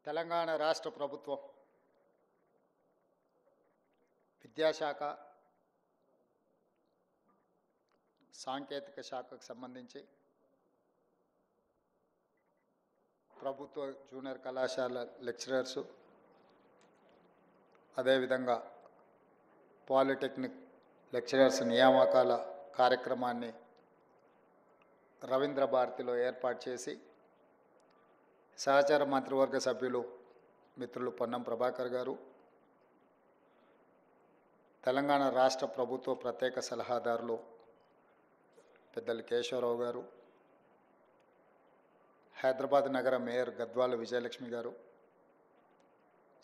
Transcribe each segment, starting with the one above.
తెలంగాణ రాష్ట్ర ప్రభుత్వం విద్యాశాఖ సాంకేతిక శాఖకు సంబంధించి ప్రభుత్వ జూనియర్ కళాశాల లెక్చరర్సు అదేవిధంగా పాలిటెక్నిక్ లెక్చరర్స్ నియామకాల కార్యక్రమాన్ని రవీంద్ర భారతిలో ఏర్పాటు చేసి సహచార మంత్రివర్గ సభ్యులు మిత్రులు పొన్నం ప్రభాకర్ గారు, తెలంగాణ రాష్ట్ర ప్రభుత్వ ప్రత్యేక సలహాదారులు పెద్దలు కేశవరావు గారు, హైదరాబాద్ నగర మేయర్ గద్వాల విజయలక్ష్మి గారు,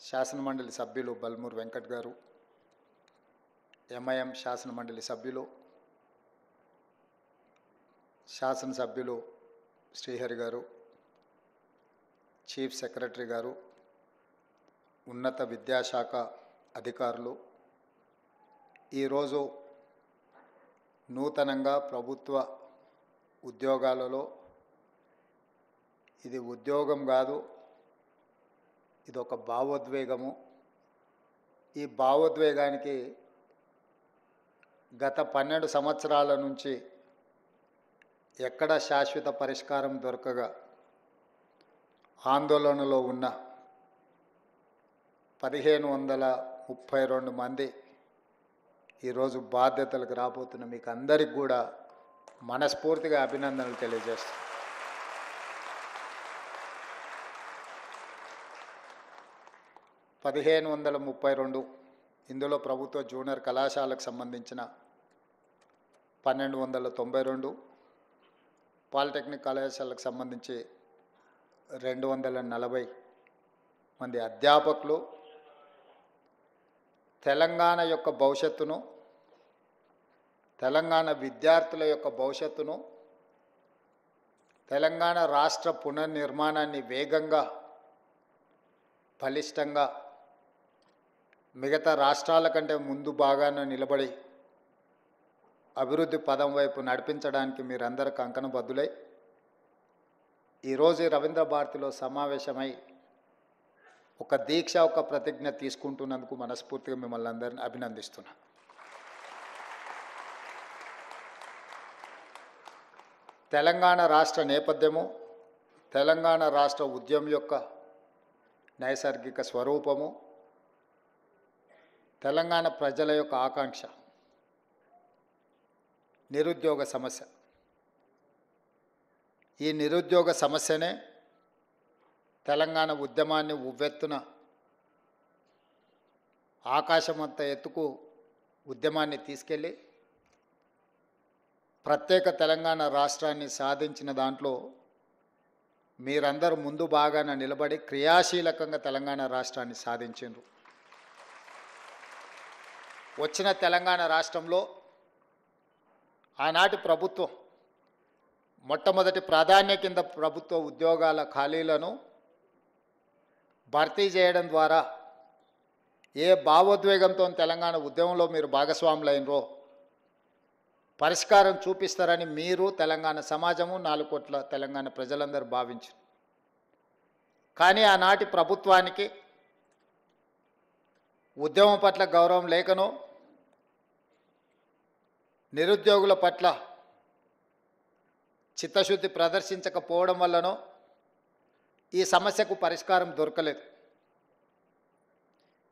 శాసనమండలి సభ్యులు బల్మూర్ వెంకట్ గారు, ఎంఐఎం శాసనమండలి సభ్యులు, శాసనసభ్యులు శ్రీహరి గారు, చీఫ్ సెక్రటరీ గారు, ఉన్నత విద్యాశాఖ అధికారులు, ఈరోజు నూతనంగా ప్రభుత్వ ఉద్యోగాలలో ఇది ఉద్యోగం కాదు, ఇది ఒక భావోద్వేగము. ఈ భావోద్వేగానికి గత 12 సంవత్సరాల నుంచి ఎక్కడ శాశ్వత పరిష్కారం దొరకగా ఆందోళనలో ఉన్న 1532 మంది ఈరోజు బాధ్యతలకు రాబోతున్న మీకు అందరికి కూడా మనస్ఫూర్తిగా అభినందనలు తెలియజేస్తాను. ఇందులో ప్రభుత్వ జూనియర్ కళాశాలకు సంబంధించిన 1292, పాలిటెక్నిక్ కళాశాలకు సంబంధించి 240 మంది అధ్యాపకులు తెలంగాణ యొక్క భవిష్యత్తును, తెలంగాణ విద్యార్థుల యొక్క భవిష్యత్తును, తెలంగాణ రాష్ట్ర పునర్నిర్మాణాన్ని వేగంగా బలిష్టంగా మిగతా రాష్ట్రాల కంటే ముందు బాగానే నిలబడి అభివృద్ధి పదం వైపు నడిపించడానికి మీరందరూ కంకణబద్ధులై ఈరోజు రవీంద్ర భారతిలో సమావేశమై ఒక దీక్ష, ఒక ప్రతిజ్ఞ తీసుకుంటున్నందుకు మనస్ఫూర్తిగా మిమ్మల్ని అందరిని అభినందిస్తున్నా. తెలంగాణ రాష్ట్ర నేపథ్యము, తెలంగాణ రాష్ట్ర ఉద్యమం యొక్క నైసర్గిక స్వరూపము, తెలంగాణ ప్రజల యొక్క ఆకాంక్ష నిరుద్యోగ సమస్య. ఈ నిరుద్యోగ సమస్యనే తెలంగాణ ఉద్యమాన్ని ఉవ్వెత్తున ఆకాశమంత ఎత్తుకు ఉద్యమాన్ని తీసుకెళ్ళి ప్రత్యేక తెలంగాణ రాష్ట్రాన్ని సాధించిన దాంట్లో మీరందరూ ముందు బాగాన నిలబడి క్రియాశీలకంగా తెలంగాణ రాష్ట్రాన్ని సాధించారు. వచ్చిన తెలంగాణ రాష్ట్రంలో ఆనాటి ప్రభుత్వం మొట్టమొదటి ప్రాధాన్య కింద ప్రభుత్వ ఉద్యోగాల ఖాళీలను భర్తీ చేయడం ద్వారా ఏ భావోద్వేగంతో తెలంగాణ ఉద్యమంలో మీరు భాగస్వాములైనరో పరిష్కారం చూపిస్తారని మీరు, తెలంగాణ సమాజము, 4 కోట్ల తెలంగాణ ప్రజలందరూ భావించారు. కానీ ఆనాటి ప్రభుత్వానికి ఉద్యమం పట్ల గౌరవం లేకనో, నిరుద్యోగుల పట్ల చిత్తశుద్ధి ప్రదర్శించకపోవడం వల్లనో ఈ సమస్యకు పరిష్కారం దొరకలేదు.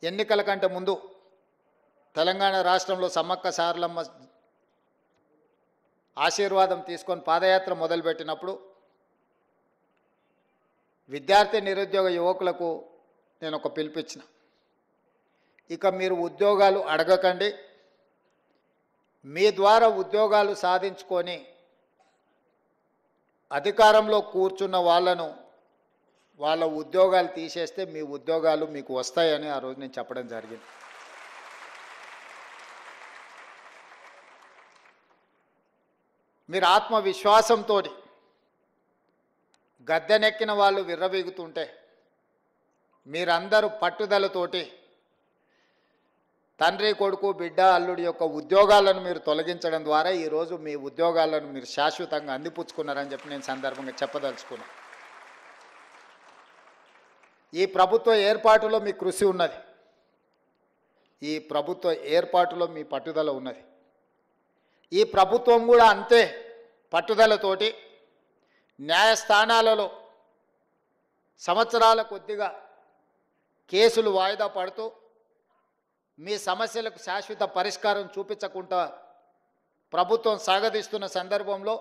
ఎన్నికల కంటే ముందు తెలంగాణ రాష్ట్రంలో సమ్మక్క సారలమ్మ ఆశీర్వాదం తీసుకొని పాదయాత్ర మొదలుపెట్టినప్పుడు విద్యార్థి నిరుద్యోగ యువకులకు నేను ఒక పిలుపిచ్చిన, ఇక మీరు ఉద్యోగాలు అడగకండి, మీ ద్వారా ఉద్యోగాలు సాధించుకొని అధికారంలో కూర్చున్న వాళ్ళ ఉద్యోగాలు తీసేస్తే మీ ఉద్యోగాలు మీకు వస్తాయని ఆ రోజు నేను చెప్పడం జరిగింది. మీరు ఆత్మవిశ్వాసంతో గద్దెనెక్కిన వాళ్ళు విర్రవీగుతుంటే మీరందరూ పట్టుదలతోటి తండ్రి, కొడుకు, బిడ్డ, అల్లుడి యొక్క ఉద్యోగాలను మీరు తొలగించడం ద్వారా ఈరోజు మీ ఉద్యోగాలను మీరు శాశ్వతంగా అందిపుచ్చుకున్నారని చెప్పి నేను సందర్భంగా చెప్పదలుచుకున్నాను. ఈ ప్రభుత్వ ఏర్పాటులో మీ కృషి ఉన్నది. ఈ ప్రభుత్వ ఏర్పాటులో మీ పట్టుదల ఉన్నది. ఈ ప్రభుత్వం కూడా అంతే పట్టుదలతోటి న్యాయస్థానాలలో సంవత్సరాల కొద్దిగా కేసులు వాయిదా పడుతూ మీ సమస్యలకు శాశ్వత పరిష్కారం చూపించకుండా ప్రభుత్వం సాగదీస్తున్న సందర్భంలో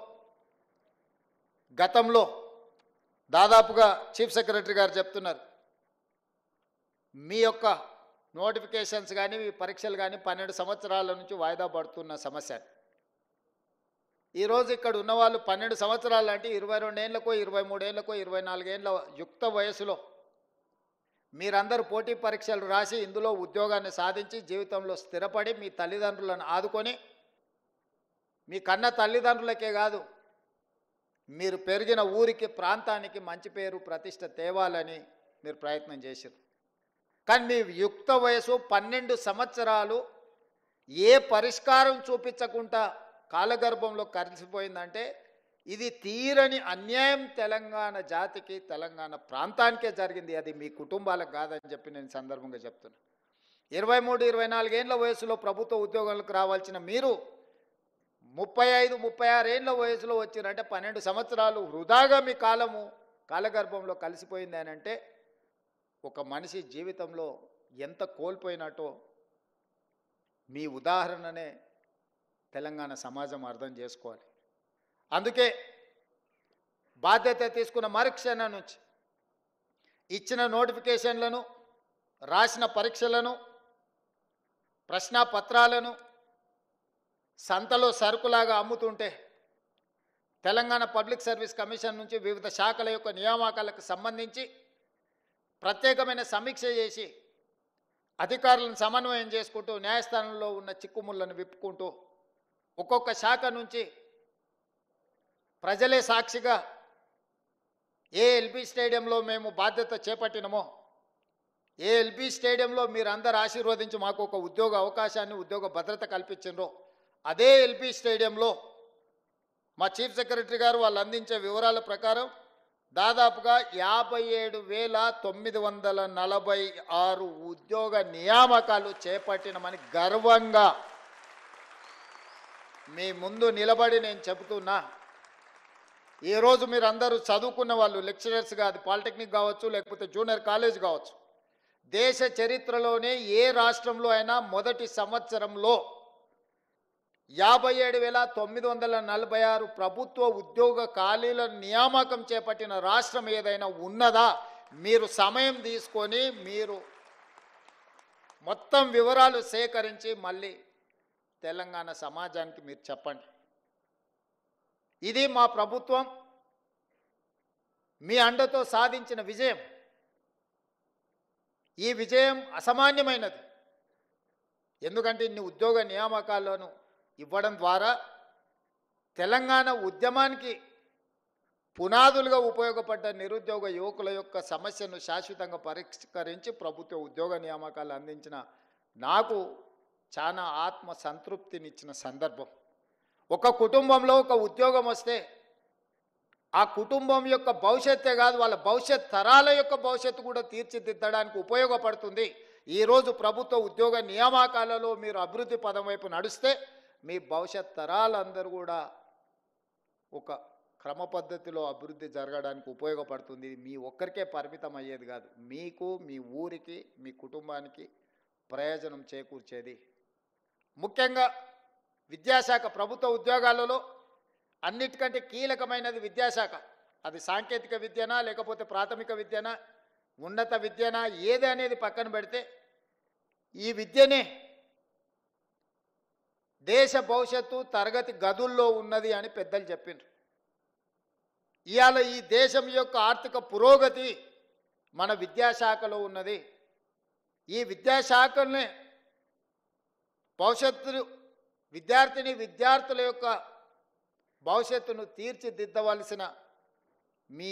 గతంలో దాదాపుగా చీఫ్ సెక్రటరీ గారు చెప్తున్నారు, మీ యొక్క నోటిఫికేషన్స్ కానీ మీ పరీక్షలు కానీ 12 సంవత్సరాల నుంచి వాయిదా పడుతున్న సమస్య. ఈరోజు ఇక్కడ ఉన్నవాళ్ళు 12 సంవత్సరాలు అంటే 22 ఏళ్ళకో 23 ఏళ్ళకో 24 ఏళ్ళ యుక్త వయసులో మీరందరూ పోటీ పరీక్షలు రాసి ఇందులో ఉద్యోగాన్ని సాధించి జీవితంలో స్థిరపడి మీ తల్లిదండ్రులను ఆదుకొని మీ కన్న తల్లిదండ్రులకే కాదు మీరు పెరిగిన ఊరికి ప్రాంతానికి మంచి పేరు ప్రతిష్ట తేవాలని మీరు ప్రయత్నం చేశారు. కానీ మీ యుక్త వయసు 12 సంవత్సరాలు ఏ పరిష్కారం చూపించకుండా కాలగర్భంలో కలిసిపోయిందంటే ఇది తీరని అన్యాయం తెలంగాణ జాతికి తెలంగాణ ప్రాంతానికే జరిగింది. అది మీ కుటుంబాలకు కాదని చెప్పి నేను సందర్భంగా చెప్తున్నా. 23-24 ఏళ్ళ వయసులో ప్రభుత్వ ఉద్యోగాలకు రావాల్సిన మీరు 35-36 ఏళ్ళ వయసులో వచ్చిరంటే 12 సంవత్సరాలు వృధాగా మీ కాలగర్భంలో కలిసిపోయింది అని అంటే ఒక మనిషి జీవితంలో ఎంత కోల్పోయినట్టో మీ ఉదాహరణనే తెలంగాణ సమాజం అర్థం చేసుకోవాలి. అందుకే బాధ్యత తీసుకున్న మరుక్షణం నుంచి ఇచ్చిన నోటిఫికేషన్లను, రాసిన పరీక్షలను, ప్రశ్నాపత్రాలను సంతలో సరుకులాగా అమ్ముతుంటే తెలంగాణ పబ్లిక్ సర్వీస్ కమిషన్ నుంచి వివిధ శాఖల యొక్క నియామకాలకు సంబంధించి ప్రత్యేకమైన సమీక్ష చేసి అధికారులను సమన్వయం చేసుకుంటూ న్యాయస్థానంలో ఉన్న చిక్కుముళ్లను విప్పుకుంటూ ఒక్కొక్క శాఖ నుంచి ప్రజలే సాక్షిగా ఏ ఎల్బీ స్టేడియంలో మేము బాధ్యత చేపట్టినమో, ఏ ఎల్బీ స్టేడియంలో మీరందరూ ఆశీర్వదించి మాకు ఒక ఉద్యోగ అవకాశాన్ని, ఉద్యోగ భద్రత కల్పించారో అదే ఎల్బీ స్టేడియంలో మా చీఫ్ సెక్రటరీ గారు వాళ్ళు అందించే వివరాల ప్రకారం దాదాపుగా 57,946 ఉద్యోగ నియామకాలు చేపట్టినమని గర్వంగా మీ ముందు నిలబడి నేను చెబుతున్నా. ఈరోజు మీరు అందరూ చదువుకున్న వాళ్ళు, లెక్చరర్స్ కాదు, పాలిటెక్నిక్ కావచ్చు లేకపోతే జూనియర్ కాలేజ్ కావచ్చు, దేశ చరిత్రలోనే ఏ రాష్ట్రంలో అయినా మొదటి సంవత్సరంలో 57,946 ప్రభుత్వ ఉద్యోగ ఖాళీల నియామకం చేపట్టిన రాష్ట్రం ఏదైనా ఉన్నదా? మీరు సమయం తీసుకొని మీరు మొత్తం వివరాలు సేకరించి మళ్ళీ తెలంగాణ సమాజానికి మీరు చెప్పండి. ఇది మా ప్రభుత్వం మీ అండతో సాధించిన విజయం. ఈ విజయం అసామాన్యమైనది. ఎందుకంటే ఇన్ని ఉద్యోగ నియామకాలను ఇవ్వడం ద్వారా తెలంగాణ ఉద్యమానికి పునాదులుగా ఉపయోగపడ్డ నిరుద్యోగ యువకుల యొక్క సమస్యను శాశ్వతంగా పరిష్కరించి ప్రభుత్వ ఉద్యోగ నియామకాలు అందించిన నాకు చాలా ఆత్మ సంతృప్తినిచ్చిన సందర్భం. ఒక కుటుంబంలో ఒక ఉద్యోగం వస్తే ఆ కుటుంబం యొక్క భవిష్యత్తే కాదు, వాళ్ళ భవిష్యత్ తరాల యొక్క భవిష్యత్తు కూడా తీర్చిదిద్దడానికి ఉపయోగపడుతుంది. ఈరోజు ప్రభుత్వ ఉద్యోగ నియామకాలలో మీరు అభివృద్ధి పదం వైపు నడిస్తే మీ భవిష్యత్ తరాలందరూ కూడా ఒక క్రమ పద్ధతిలో అభివృద్ధి జరగడానికి ఉపయోగపడుతుంది. మీ ఒక్కరికే పరిమితం అయ్యేది కాదు, మీకు, మీ ఊరికి, మీ కుటుంబానికి ప్రయోజనం చేకూర్చేది. ముఖ్యంగా విద్యాశాఖ, ప్రభుత్వ ఉద్యోగాలలో అన్నిటికంటే కీలకమైనది విద్యాశాఖ. అది సాంకేతిక విద్యనా లేకపోతే ప్రాథమిక విద్యనా ఉన్నత విద్యనా ఏది అనేది పక్కన పెడితే ఈ విద్యనే దేశ భవిష్యత్తు తరగతి గదుల్లో ఉన్నది అని పెద్దలు చెప్పిండ్రు. ఇవాళ ఈ దేశం యొక్క ఆర్థిక పురోగతి మన విద్యాశాఖలో ఉన్నది. ఈ విద్యాశాఖనే భవిష్యత్తు విద్యార్థుల యొక్క భవిష్యత్తును తీర్చిదిద్దవలసిన మీ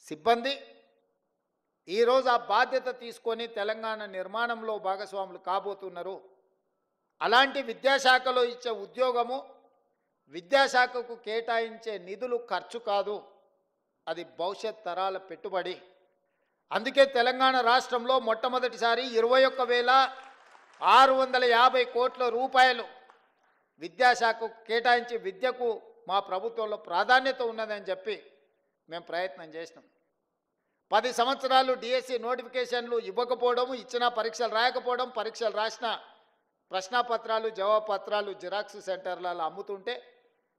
సిబ్బంది ఈరోజు ఆ బాధ్యత తీసుకొని తెలంగాణ నిర్మాణంలో భాగస్వాములు కాబోతున్నారు. అలాంటి విద్యాశాఖలో ఇచ్చే ఉద్యోగము విద్యాశాఖకు కేటాయించే నిధులు ఖర్చు కాదు, అది భవిష్యత్ తరాల పెట్టుబడి. అందుకే తెలంగాణ రాష్ట్రంలో మొట్టమొదటిసారి 21,650 కోట్ల రూపాయలు విద్యాశాఖకు కేటాయించి విద్యకు మా ప్రభుత్వంలో ప్రాధాన్యత ఉన్నదని చెప్పి మేము ప్రయత్నం చేసినాం. 10 సంవత్సరాలు డిఎస్సి నోటిఫికేషన్లు ఇవ్వకపోవడం, ఇచ్చిన పరీక్షలు రాయకపోవడం, పరీక్షలు రాసిన ప్రశ్నాపత్రాలు జవాబు పత్రాలు జిరాక్స్ సెంటర్లలో అమ్ముతుంటే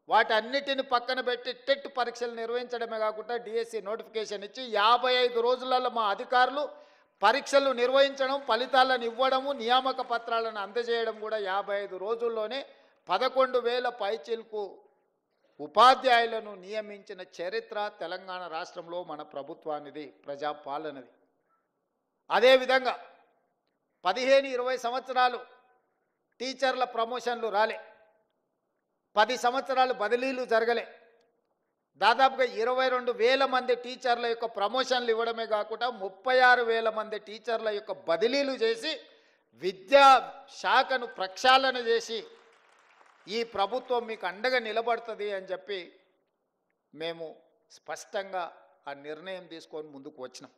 వాటన్నిటిని పక్కన పెట్టి టెట్ పరీక్షలు నిర్వహించడమే కాకుండా డిఎస్సి నోటిఫికేషన్ ఇచ్చి 55 రోజులలో మా అధికారులు పరీక్షలు నిర్వహించడం, ఫలితాలను ఇవ్వడము, నియామక పత్రాలను అందజేయడం కూడా 55 రోజుల్లోనే 11,000 పైచిలకు ఉపాధ్యాయులను నియమించిన చరిత్ర తెలంగాణ రాష్ట్రంలో మన ప్రభుత్వానిది, ప్రజాపాలనది. అదేవిధంగా 15-20 సంవత్సరాలు టీచర్ల ప్రమోషన్లు రాలే, 10 సంవత్సరాలు బదిలీలు జరగలే. దాదాపుగా 22,000 మంది టీచర్ల యొక్క ప్రమోషన్లు ఇవ్వడమే కాకుండా 36,000 మంది టీచర్ల యొక్క బదిలీలు చేసి విద్యా శాఖను ప్రక్షాళన చేసి ఈ ప్రభుత్వం మీకు అండగా నిలబడుతుంది అని చెప్పి మేము స్పష్టంగా ఆ నిర్ణయం తీసుకొని ముందుకు వచ్చినాం.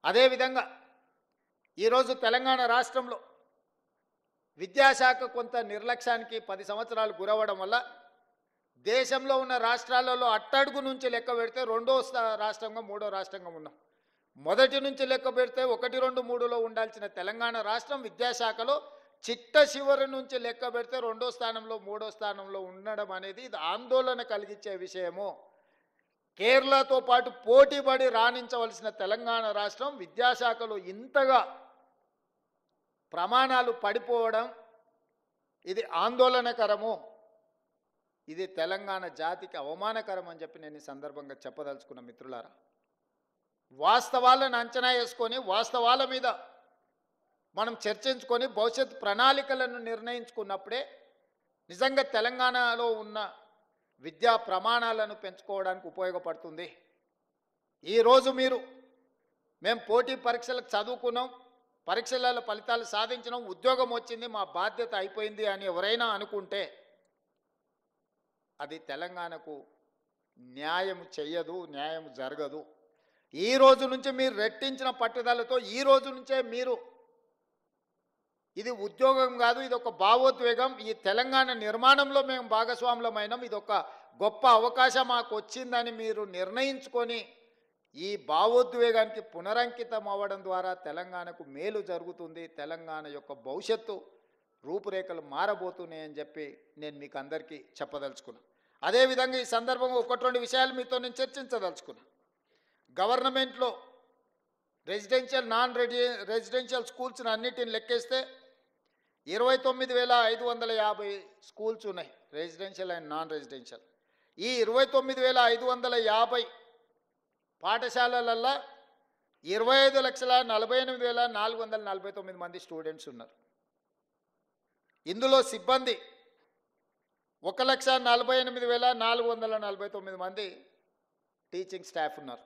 అదేవిధంగా ఈరోజు తెలంగాణ రాష్ట్రంలో విద్యాశాఖ కొంత నిర్లక్ష్యానికి 10 సంవత్సరాలు గురవడం వల్ల దేశంలో ఉన్న రాష్ట్రాలలో అట్టడుగు నుంచి లెక్క పెడితే రెండో రాష్ట్రంగా మూడో రాష్ట్రంగా ఉన్నాం. మొదటి నుంచి లెక్క పెడితే 1, 2, 3లో ఉండాల్సిన తెలంగాణ రాష్ట్రం విద్యాశాఖలో చిట్ట చివరి నుంచి లెక్క పెడితే రెండో స్థానంలో మూడో స్థానంలో ఉండడం అనేది ఇది ఆందోళన కలిగించే విషయము. కేరళతో పాటు పోటీపడి రాణించవలసిన తెలంగాణ రాష్ట్రం విద్యాశాఖలో ఇంతగా ప్రమాణాలు పడిపోవడం ఇది ఆందోళనకరము, ఇది తెలంగాణ జాతికి అవమానకరం అని చెప్పి నేను ఈ సందర్భంగా చెప్పదలుచుకున్న మిత్రులారా. వాస్తవాలను అంచనా వేసుకొని వాస్తవాల మీద మనం చర్చించుకొని భవిష్యత్ ప్రణాళికలను నిర్ణయించుకున్నప్పుడే నిజంగా తెలంగాణలో ఉన్న విద్యా ప్రమాణాలను పెంచుకోవడానికి ఉపయోగపడుతుంది. ఈరోజు మేము పోటీ పరీక్షలకు చదువుకున్నాం, పరీక్షలలో ఫలితాలు సాధించినాం, ఉద్యోగం వచ్చింది, మా బాధ్యత అయిపోయింది అని ఎవరైనా అనుకుంటే అది తెలంగాణకు న్యాయం చెయ్యదు, న్యాయం జరగదు. ఈ రోజు నుంచి మీరు రెట్టించిన పట్టుదలతో ఈ రోజు నుంచే మీరు ఇది ఉద్యోగం కాదు, ఇది ఒక భావోద్వేగం, ఈ తెలంగాణ నిర్మాణంలో మేము భాగస్వాములమైనాం, ఇది ఒక గొప్ప అవకాశం మాకు వచ్చిందని మీరు నిర్ణయించుకొని ఈ భావోద్వేగానికి పునరంకితం అవ్వడం ద్వారా తెలంగాణకు మేలు జరుగుతుంది, తెలంగాణ యొక్క భవిష్యత్తు రూపురేఖలు మారబోతున్నాయని చెప్పి నేను మీకు అందరికీ చెప్పదలుచుకున్నాను. అదేవిధంగా ఈ సందర్భంగా 1-2 విషయాలు మీతో నేను చర్చించదలుచుకున్నాను. గవర్నమెంట్లో రెసిడెన్షియల్ నాన్ రెసిడెన్షియల్ స్కూల్స్ని అన్నిటిని లెక్కేస్తే 29,550 స్కూల్స్ ఉన్నాయి, రెసిడెన్షియల్ అండ్ నాన్ రెసిడెన్షియల్. ఈ 29,550 పాఠశాలలల్లో 25,48,449 మంది స్టూడెంట్స్ ఉన్నారు. ఇందులో సిబ్బంది 1,48,449 మంది టీచింగ్ స్టాఫ్ ఉన్నారు.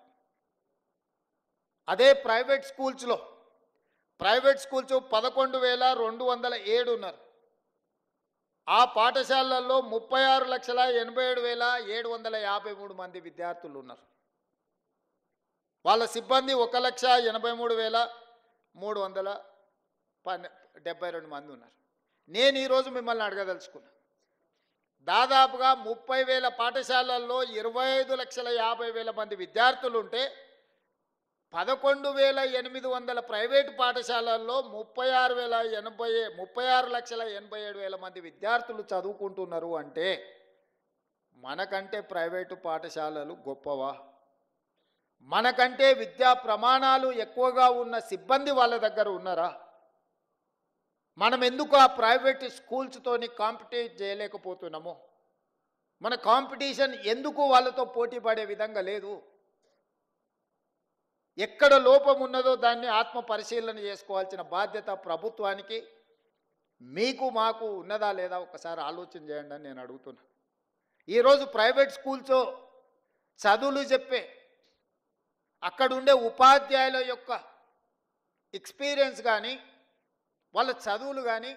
అదే ప్రైవేట్ స్కూల్స్ 11,207 ఉన్నారు. ఆ పాఠశాలల్లో 36,87,753 మంది విద్యార్థులు ఉన్నారు. వాళ్ళ సిబ్బంది 1,83,372 మంది ఉన్నారు. నేను ఈరోజు మిమ్మల్ని అడగదలుచుకున్నా, దాదాపుగా 30,000 పాఠశాలల్లో 25,50,000 మంది విద్యార్థులు ఉంటే 11,800 ప్రైవేటు పాఠశాలల్లో 36,87,000 మంది విద్యార్థులు చదువుకుంటున్నారు అంటే మనకంటే ప్రైవేటు పాఠశాలలు గొప్పవా? మనకంటే విద్యా ప్రమాణాలు ఎక్కువగా ఉన్న సిబ్బంది వాళ్ళ దగ్గర ఉన్నారా? మనం ఎందుకు ఆ ప్రైవేట్ స్కూల్స్తోని కాంపిటీట్ చేయలేకపోతున్నాము? మన కాంపిటీషన్ ఎందుకు వాళ్ళతో పోటీ పడే విధంగా లేదు? ఎక్కడ లోపం ఉన్నదో దాన్ని ఆత్మ పరిశీలన చేసుకోవాల్సిన బాధ్యత ప్రభుత్వానికి, మీకు మాకు ఉన్నదా లేదా ఒకసారి ఆలోచన చేయండి అని నేను అడుగుతున్నా. ఈరోజు ప్రైవేట్ స్కూల్స్ చదువులు చెప్పే అక్కడ ఉండే ఉపాధ్యాయుల యొక్క ఎక్స్పీరియన్స్ కానీ వాళ్ళ చదువులు కానీ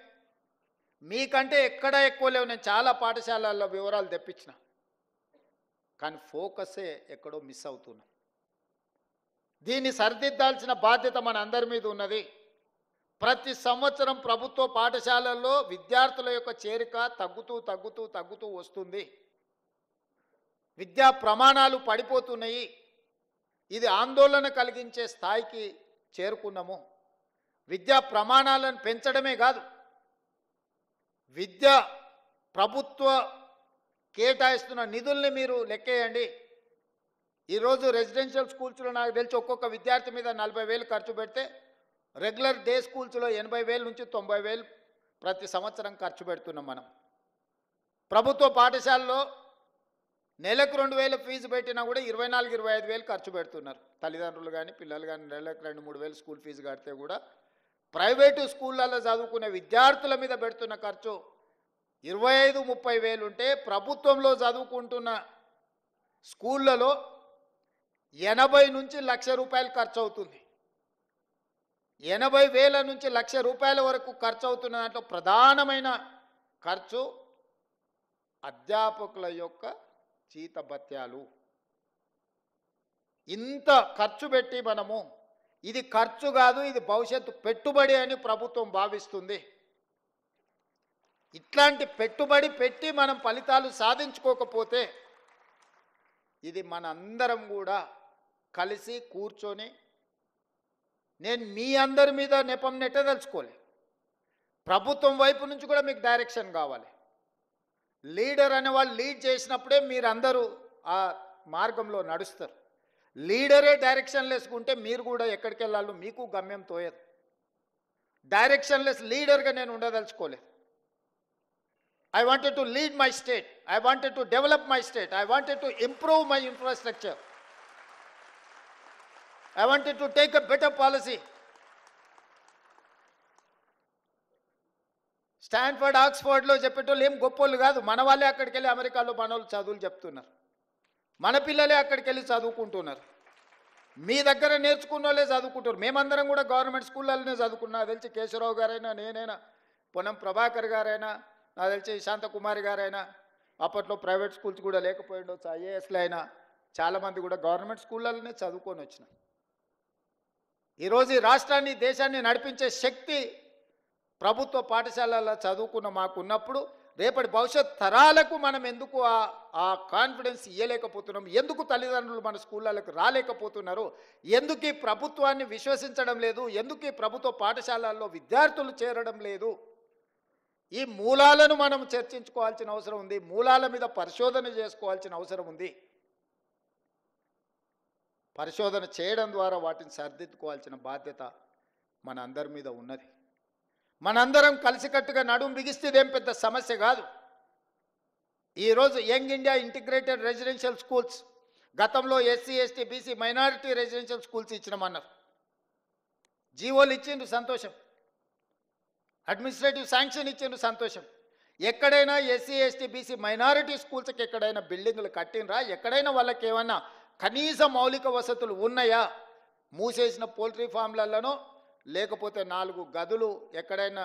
మీకంటే ఎక్కడ ఎక్కువ లేవు. నేను చాలా పాఠశాలల్లో వివరాలు తెప్పించిన, కానీ ఫోకసే ఎక్కడో మిస్ అవుతున్నాం. దీన్ని సరిదిద్దాల్సిన బాధ్యత మన అందరి మీద ఉన్నది. ప్రతి సంవత్సరం ప్రభుత్వ పాఠశాలల్లో విద్యార్థుల యొక్క చేరిక తగ్గుతూ వస్తుంది. విద్యా ప్రమాణాలు పడిపోతున్నాయి. ఇది ఆందోళన కలిగించే స్థాయికి చేరుకున్నాము. విద్యా ప్రమాణాలను పెంచడమే కాదు, ప్రభుత్వ కేటాయిస్తున్న నిధుల్ని మీరు లెక్కేయండి. ఈరోజు రెసిడెన్షియల్ స్కూల్స్లో నాకు తెలిసి ఒక్కొక్క విద్యార్థి మీద 40,000 ఖర్చు పెడితే రెగ్యులర్ డే స్కూల్స్లో 80,000 నుంచి 90,000 ప్రతి సంవత్సరం ఖర్చు పెడుతున్నాం మనం. ప్రభుత్వ పాఠశాలలో నెలకు 2,000 ఫీజు పెట్టినా కూడా 24,000-25,000 ఖర్చు పెడుతున్నారు తల్లిదండ్రులు కానీ పిల్లలు కానీ. నెలకు 2,000-3,000 స్కూల్ ఫీజు కడితే కూడా ప్రైవేటు స్కూళ్ళల్లో చదువుకునే విద్యార్థుల మీద పెడుతున్న ఖర్చు 25,000-30,000 ఉంటే ప్రభుత్వంలో చదువుకుంటున్న స్కూళ్ళలో 80 నుంచి 1,00,000 రూపాయలు ఖర్చు అవుతుంది. 80,000 నుంచి 1,00,000 రూపాయల వరకు ఖర్చు అవుతున్న దాంట్లో ప్రధానమైన ఖర్చు అధ్యాపకుల యొక్క జీతభత్యాలు. ఇంత ఖర్చు పెట్టి మనము ఇది ఖర్చు కాదు, ఇది భవిష్యత్తు పెట్టుబడి అని ప్రభుత్వం భావిస్తుంది. ఇట్లాంటి పెట్టుబడి పెట్టి మనం ఫలితాలు సాధించుకోకపోతే ఇది మన అందరం కూడా కలిసి కూర్చొని, నేను మీ అందరి మీద నెపం నెట్టదలుచుకోలే, ప్రభుత్వం వైపు నుంచి కూడా మీకు డైరెక్షన్ కావాలి. లీడర్ అనే వాళ్ళు లీడ్ చేసినప్పుడే మీరందరూ ఆ మార్గంలో నడుస్తారు. లీడరే డైరెక్షన్ లేసుకుంటే మీరు కూడా ఎక్కడికి వెళ్ళాలో మీకు గమ్యం తోయదు. డైరెక్షన్ లెస్ లీడర్గా నేను ఉండదలుచుకోలేదు. I wanted to lead my state. I wanted to develop my state. I wanted to improve my infrastructure. I wanted to take a better policy. Stanford, ఆక్స్ఫర్డ్లో చెప్పేటోళ్ళు ఏం గొప్పోళ్ళు కాదు. మన వాళ్ళే అక్కడికి వెళ్ళి అమెరికాలో మనోళ్ళు చదువులు చెప్తున్నారు. మన పిల్లలే అక్కడికి వెళ్ళి చదువుకుంటున్నారు. మీ దగ్గర నేర్చుకున్న వాళ్ళే చదువుకుంటున్నారు. మేమందరం కూడా గవర్నమెంట్ స్కూళ్ళలోనే చదువుకున్నా. తెలిసి కేశవరావు గారైనా, నేనైనా, పొన్నం ప్రభాకర్ గారైనా, నాకు తెలిసి శాంతకుమారి గారైనా, అప్పట్లో ప్రైవేట్ స్కూల్స్ కూడా లేకపోయిండొచ్చు, ఐఏఎస్లో అయినా చాలామంది కూడా గవర్నమెంట్ స్కూళ్ళలోనే చదువుకొని వచ్చినాం. ఈరోజు ఈ రాష్ట్రాన్ని, దేశాన్ని నడిపించే శక్తి ప్రభుత్వ పాఠశాలల్లో చదువుకున్న మాకున్నప్పుడు రేపటి భవిష్యత్ తరాలకు మనం ఎందుకు ఆ కాన్ఫిడెన్స్ ఇవ్వలేకపోతున్నాం? ఎందుకు తల్లిదండ్రులు మన స్కూళ్ళకు రాలేకపోతున్నారు? ఎందుకు ఈ ప్రభుత్వాన్ని విశ్వసించడం లేదు? ఎందుకు ఈ ప్రభుత్వ పాఠశాలల్లో విద్యార్థులు చేరడం లేదు? ఈ మూలాలను మనం చర్చించుకోవాల్సిన అవసరం ఉంది. మూలాల మీద పరిశోధన చేసుకోవాల్సిన అవసరం ఉంది. పరిశోధన చేయడం ద్వారా వాటిని సరిదిద్దుకోవాల్సిన బాధ్యత మన అందరి మీద ఉన్నది. మనందరం కలిసికట్టుగా నడుం బిగిస్తే ఇదేం పెద్ద సమస్య కాదు. ఈరోజు young India integrated residential schools, గతంలో SC, ST, BC, minority residential schools ఇచ్చినామన్నారు. జీవోలు ఇచ్చిండ్రు, సంతోషం. అడ్మినిస్ట్రేటివ్ శాంక్షన్ ఇచ్చిండ్రు, సంతోషం. ఎక్కడైనా ఎస్సీ, ఎస్టీ, బీసీ, మైనారిటీ స్కూల్స్కి ఎక్కడైనా బిల్డింగులు కట్టినరా? ఎక్కడైనా వాళ్ళకి ఏమన్నా కనీస మౌలిక వసతులు ఉన్నాయా? మూసేసిన పోల్ట్రీ ఫామ్లలోనో లేకపోతే 4 గదులు ఎక్కడైనా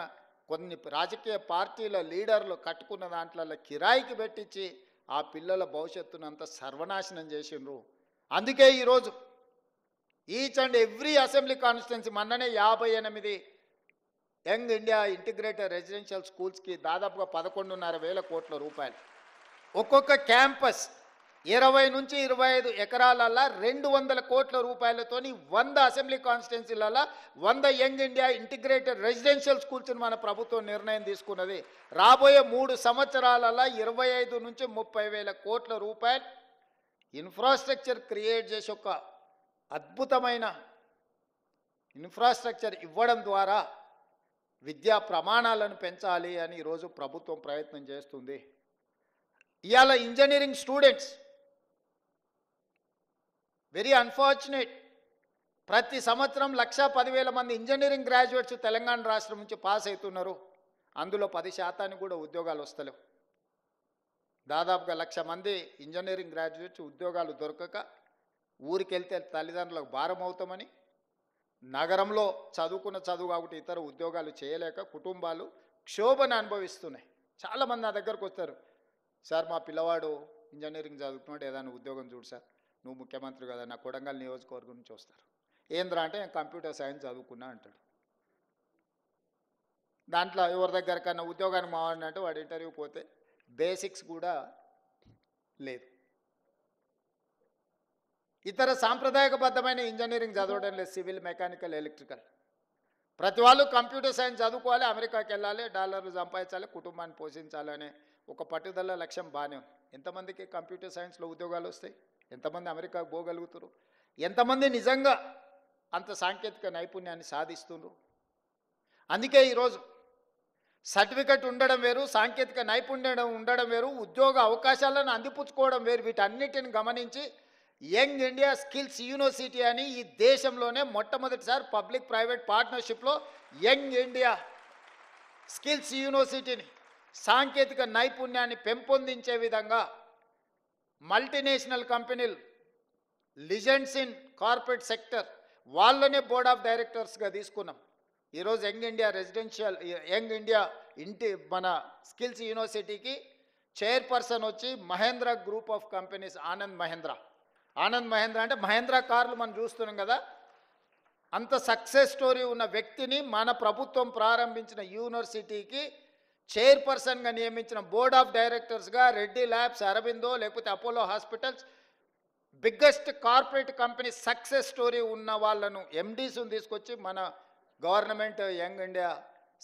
కొన్ని రాజకీయ పార్టీల లీడర్లు కట్టుకున్న దాంట్లో కిరాయికి పెట్టించి ఆ పిల్లల భవిష్యత్తునంతా సర్వనాశనం చేసిండ్రు. అందుకే ఈరోజు each and every assembly constituency మొన్ననే 58 యంగ్ ఇండియా ఇంటిగ్రేటెడ్ రెసిడెన్షియల్ స్కూల్స్కి దాదాపుగా 11,500 కోట్ల రూపాయలు. ఒక్కొక్క క్యాంపస్ 20 నుంచి 25 ఎకరాలల్లో 200 కోట్ల రూపాయలతోని 100 అసెంబ్లీ కాన్స్టిట్యున్సీలలో 100 యంగ్ ఇండియా ఇంటిగ్రేటెడ్ రెసిడెన్షియల్ స్కూల్స్ని మన ప్రభుత్వం నిర్ణయం తీసుకున్నది. రాబోయే 3 సంవత్సరాలలో 25 నుంచి 30,000 కోట్ల రూపాయలు ఇన్ఫ్రాస్ట్రక్చర్ క్రియేట్ చేసి ఒక అద్భుతమైన ఇన్ఫ్రాస్ట్రక్చర్ ఇవ్వడం ద్వారా విద్యా ప్రమాణాలను పెంచాలి అని ఈరోజు ప్రభుత్వం ప్రయత్నం చేస్తుంది. ఇవాళ ఇంజనీరింగ్ స్టూడెంట్స్ వెరీ అన్ఫార్చునేట్, ప్రతి సంవత్సరం 1,10,000 మంది ఇంజనీరింగ్ గ్రాడ్యుయేట్స్ తెలంగాణ రాష్ట్రం నుంచి పాస్ అవుతున్నారు. అందులో 10% కూడా ఉద్యోగాలు వస్తలేవు. దాదాపుగా 1,00,000 మంది ఇంజనీరింగ్ గ్రాడ్యుయేట్స్ ఉద్యోగాలు దొరకక ఊరికెళ్తే తల్లిదండ్రులకు భారం అవుతామని, నగరంలో చదువుకున్న చదువు కాబట్టి ఇతర ఉద్యోగాలు చేయలేక కుటుంబాలు క్షోభను అనుభవిస్తున్నాయి. చాలామంది నా దగ్గరకు వస్తారు, సార్ మా పిల్లవాడు ఇంజనీరింగ్ చదువుతున్నాడు, ఏదైనా ఉద్యోగం చూడు సార్, నువ్వు ముఖ్యమంత్రి కదా, నా కొడంగల్ నియోజకవర్గం నుంచి వస్తారు. ఏంద్రా అంటే నేను కంప్యూటర్ సైన్స్ చదువుకున్నా అంటాడు. దాంట్లో ఎవరి దగ్గరకన్నా ఉద్యోగానికి మావాడిని అంటే వాడు ఇంటర్వ్యూ పోతే బేసిక్స్ కూడా లేదు. ఇతర సాంప్రదాయకబద్ధమైన ఇంజనీరింగ్ చదవడం లేదు, సివిల్, మెకానికల్, ఎలక్ట్రికల్. ప్రతి వాళ్ళు కంప్యూటర్ సైన్స్ చదువుకోవాలి, అమెరికాకి వెళ్ళాలి, డాలర్లు సంపాదించాలి, కుటుంబాన్ని పోషించాలి అనే ఒక పట్టుదల లక్ష్యం బాగానే ఉంది. ఎంతమందికి కంప్యూటర్ సైన్స్లో ఉద్యోగాలు వస్తాయి? ఎంతమంది అమెరికాకు పోగలుగుతారు? ఎంతమంది నిజంగా అంత సాంకేతిక నైపుణ్యాన్ని సాధిస్తున్నారు? అందుకే ఈరోజు సర్టిఫికెట్ ఉండడం వేరు, సాంకేతిక నైపుణ్యం ఉండడం వేరు, ఉద్యోగ అవకాశాలను అందిపుచ్చుకోవడం వేరు. వీటన్నిటిని గమనించి యంగ్ ఇండియా స్కిల్స్ యూనివర్సిటీ అని ఈ దేశంలోనే మొట్టమొదటిసారి పబ్లిక్ ప్రైవేట్ పార్ట్నర్షిప్లో యంగ్ ఇండియా స్కిల్స్ యూనివర్సిటీని సాంకేతిక నైపుణ్యాన్ని పెంపొందించే విధంగా మల్టీనేషనల్ కంపెనీలు, లిజెండ్స్ ఇన్ కార్పొరేట్ సెక్టర్ వాళ్ళనే బోర్డ్ ఆఫ్ డైరెక్టర్స్గా తీసుకున్నాం. ఈరోజు young India residential young India మన స్కిల్స్ యూనివర్సిటీకి చైర్పర్సన్ వచ్చి Mahindra group of companies, Anand Mahindra అంటే మహేంద్ర కార్లు మనం చూస్తున్నాం కదా, అంత సక్సెస్ స్టోరీ ఉన్న వ్యక్తిని మన ప్రభుత్వం ప్రారంభించిన యూనివర్సిటీకి చైర్పర్సన్గా నియమించిన బోర్డ్ ఆఫ్ డైరెక్టర్స్గా రెడ్డి ల్యాబ్స్, అరబిందో, లేకపోతే Apollo hospitals, biggest corporate company success story ఉన్న వాళ్ళను ఎండీస్ని తీసుకొచ్చి మన government young India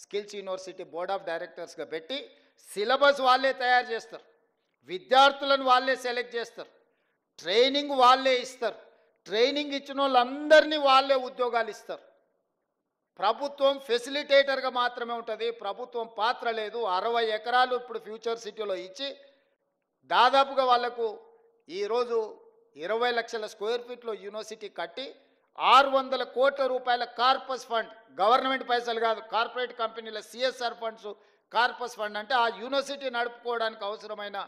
skills university board of డైరెక్టర్స్గా పెట్టి సిలబస్ వాళ్ళే తయారు చేస్తారు, విద్యార్థులను వాళ్ళే సెలెక్ట్ చేస్తారు, ట్రైనింగ్ వాళ్ళే ఇస్తారు, ట్రైనింగ్ ఇచ్చిన వాళ్ళందరినీ వాళ్ళే ఉద్యోగాలు ఇస్తారు. ప్రభుత్వం ఫెసిలిటేటర్గా మాత్రమే ఉంటుంది, ప్రభుత్వం పాత్ర లేదు. 60 ఎకరాలు ఇప్పుడు ఫ్యూచర్ సిటీలో ఇచ్చి దాదాపుగా వాళ్లకు ఈరోజు 20 లక్షల స్క్వేర్ ఫీట్లో యూనివర్సిటీ కట్టి 600 కోట్ల రూపాయల కార్పస్ ఫండ్, గవర్నమెంట్ పైసలు కాదు, కార్పొరేట్ కంపెనీల సిఎస్ఆర్ ఫండ్స్, కార్పస్ ఫండ్ అంటే ఆ యూనివర్సిటీ నడుపుకోవడానికి అవసరమైన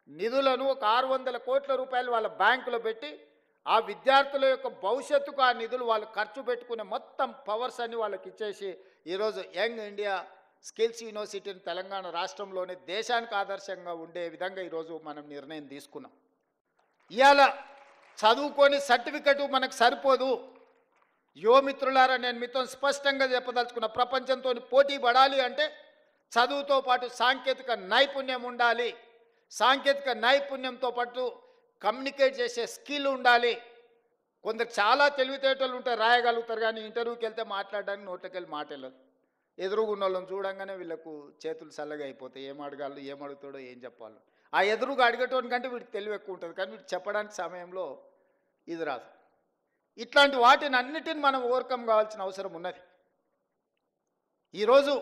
నిధులను ఒక 600 కోట్ల రూపాయలు వాళ్ళ బ్యాంకులో పెట్టి ఆ విద్యార్థుల యొక్క భవిష్యత్తుకు ఆ నిధులు వాళ్ళు ఖర్చు పెట్టుకునే మొత్తం పవర్స్ అన్ని వాళ్ళకి ఇచ్చేసి ఈరోజు యంగ్ ఇండియా స్కిల్స్ యూనివర్సిటీని తెలంగాణ రాష్ట్రంలోనే దేశానికి ఆదర్శంగా ఉండే విధంగా ఈరోజు మనం నిర్ణయం తీసుకున్నాం. ఇవాళ చదువుకొని సర్టిఫికెట్ మనకు సరిపోదు. యువమిత్రులారా, నేను మీతో స్పష్టంగా చెప్పదలుచుకున్న, ప్రపంచంతో పోటీ పడాలి అంటే చదువుతో పాటు సాంకేతిక నైపుణ్యం ఉండాలి. సాంకేతిక నైపుణ్యంతో పాటు కమ్యూనికేట్ చేసే స్కిల్ ఉండాలి. కొందరు చాలా తెలివితేటలు ఉంటాయి, రాయగలుగుతారు, కానీ ఇంటర్వ్యూకి వెళ్తే మాట్లాడడానికి నోట్లోకి వెళ్ళి మాట వెళ్ళదు. ఎదురుగున్న వాళ్ళని చూడంగానే వీళ్ళకు చేతులు చల్లగా అయిపోతాయి. ఏం అడగాలి, ఏం అడుగుతాడో, ఏం చెప్పాలో. ఆ ఎదురుగా అడిగేటోనికంటే వీడికి తెలివి ఎక్కువ ఉంటుంది, కానీ వీడు చెప్పడానికి సమయంలో ఇది రాదు. ఇట్లాంటి వాటిని అన్నిటిని మనం ఓవర్కమ్ కావాల్సిన అవసరం ఉన్నది. ఈరోజు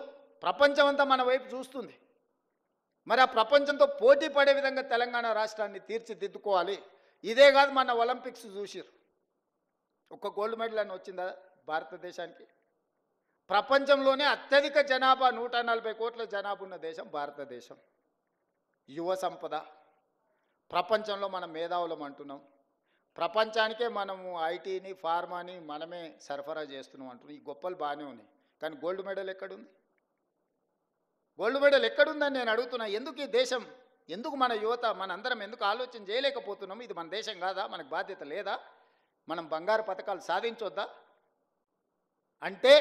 ప్రపంచం అంతా మన వైపు చూస్తుంది. మరి ఆ ప్రపంచంతో పోటీ పడే విధంగా తెలంగాణ రాష్ట్రాన్ని తీర్చిదిద్దుకోవాలి. ఇదే కాదు, మన ఒలింపిక్స్ చూసిరు, ఒక గోల్డ్ మెడల్ అని వచ్చిందా భారతదేశానికి? ప్రపంచంలోనే అత్యధిక జనాభా 140 కోట్ల జనాభా ఉన్న దేశం భారతదేశం. యువ సంపద, ప్రపంచంలో మనం మేధావులం అంటున్నాం, ప్రపంచానికే మనము ఐటీని, ఫార్మాని మనమే సరఫరా చేస్తున్నాం అంటున్నాం. ఈ గొప్పలు బాగానే ఉన్నాయి, కానీ గోల్డ్ మెడల్ ఎక్కడుంది? గోల్డ్ మెడల్ ఎక్కడుందని నేను అడుగుతున్నా. ఎందుకు ఈ దేశం, ఎందుకు మన యువత, మనందరం ఎందుకు ఆలోచన చేయలేకపోతున్నాం? ఇది మన దేశం కాదా? మనకు బాధ్యత లేదా? మనం బంగారు పథకాలు సాధించొద్దా? అంటే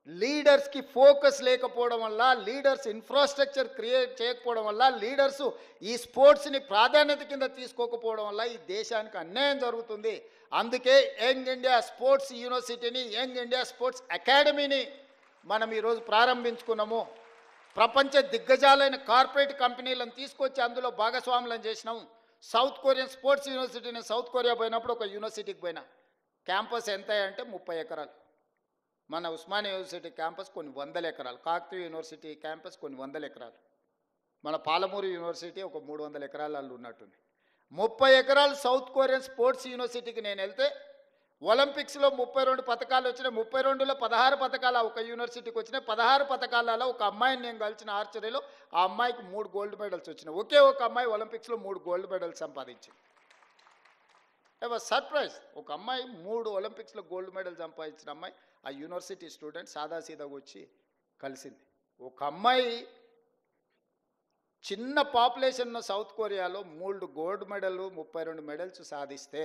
లీడర్స్కి ఫోకస్ లేకపోవడం వల్ల, లీడర్స్ ఇన్ఫ్రాస్ట్రక్చర్ క్రియేట్ చేయకపోవడం వల్ల, లీడర్స్ ఈ స్పోర్ట్స్ని ప్రాధాన్యత కింద తీసుకోకపోవడం వల్ల ఈ దేశానికి అన్యాయం జరుగుతుంది. అందుకే యంగ్ ఇండియా స్పోర్ట్స్ యూనివర్సిటీని, యంగ్ ఇండియా స్పోర్ట్స్ అకాడమీని మనం ఈరోజు ప్రారంభించుకున్నాము. ప్రపంచ దిగ్గజాలైన కార్పొరేట్ కంపెనీలను తీసుకొచ్చి అందులో భాగస్వాములను చేసినాము. సౌత్ కొరియన్ స్పోర్ట్స్ యూనివర్సిటీని సౌత్ కొరియా పోయినప్పుడు ఒక యూనివర్సిటీకి పోయినా, క్యాంపస్ ఎంత అంటే 30 ఎకరాలు. మన ఉస్మానియా యూనివర్సిటీ క్యాంపస్ కొన్ని 100 ఎకరాలు, కాకతీయ యూనివర్సిటీ క్యాంపస్ కొన్ని 100 ఎకరాలు, మన పాలమూరు యూనివర్సిటీ ఒక 300 ఎకరాలలో ఉన్నట్టుంది. 30 ఎకరాలు సౌత్ కొరియన్ స్పోర్ట్స్ యూనివర్సిటీకి నేను వెళ్తే ఒలింపిక్స్లో 32 పథకాలు వచ్చినాయి. 32లో 16 పథకాలు ఒక యూనివర్సిటీకి వచ్చినాయి. 16 పథకాలలో ఒక అమ్మాయిని నేను కలిసిన ఆర్చరీలో, ఆ అమ్మాయికి 3 గోల్డ్ మెడల్స్ వచ్చినాయి. ఒకే ఒక అమ్మాయి ఒలింపిక్స్లో 3 గోల్డ్ మెడల్స్ సంపాదించింది. I was surprise. ఒక అమ్మాయి 3 ఒలింపిక్స్లో గోల్డ్ మెడల్ సంపాదించిన అమ్మాయి ఆ యూనివర్సిటీ స్టూడెంట్ సాదాసీదాగా వచ్చి కలిసింది. ఒక అమ్మాయి చిన్న పాపులేషన్ ఉన్న సౌత్ కొరియాలో 3 గోల్డ్ మెడల్, 32 మెడల్స్ సాధిస్తే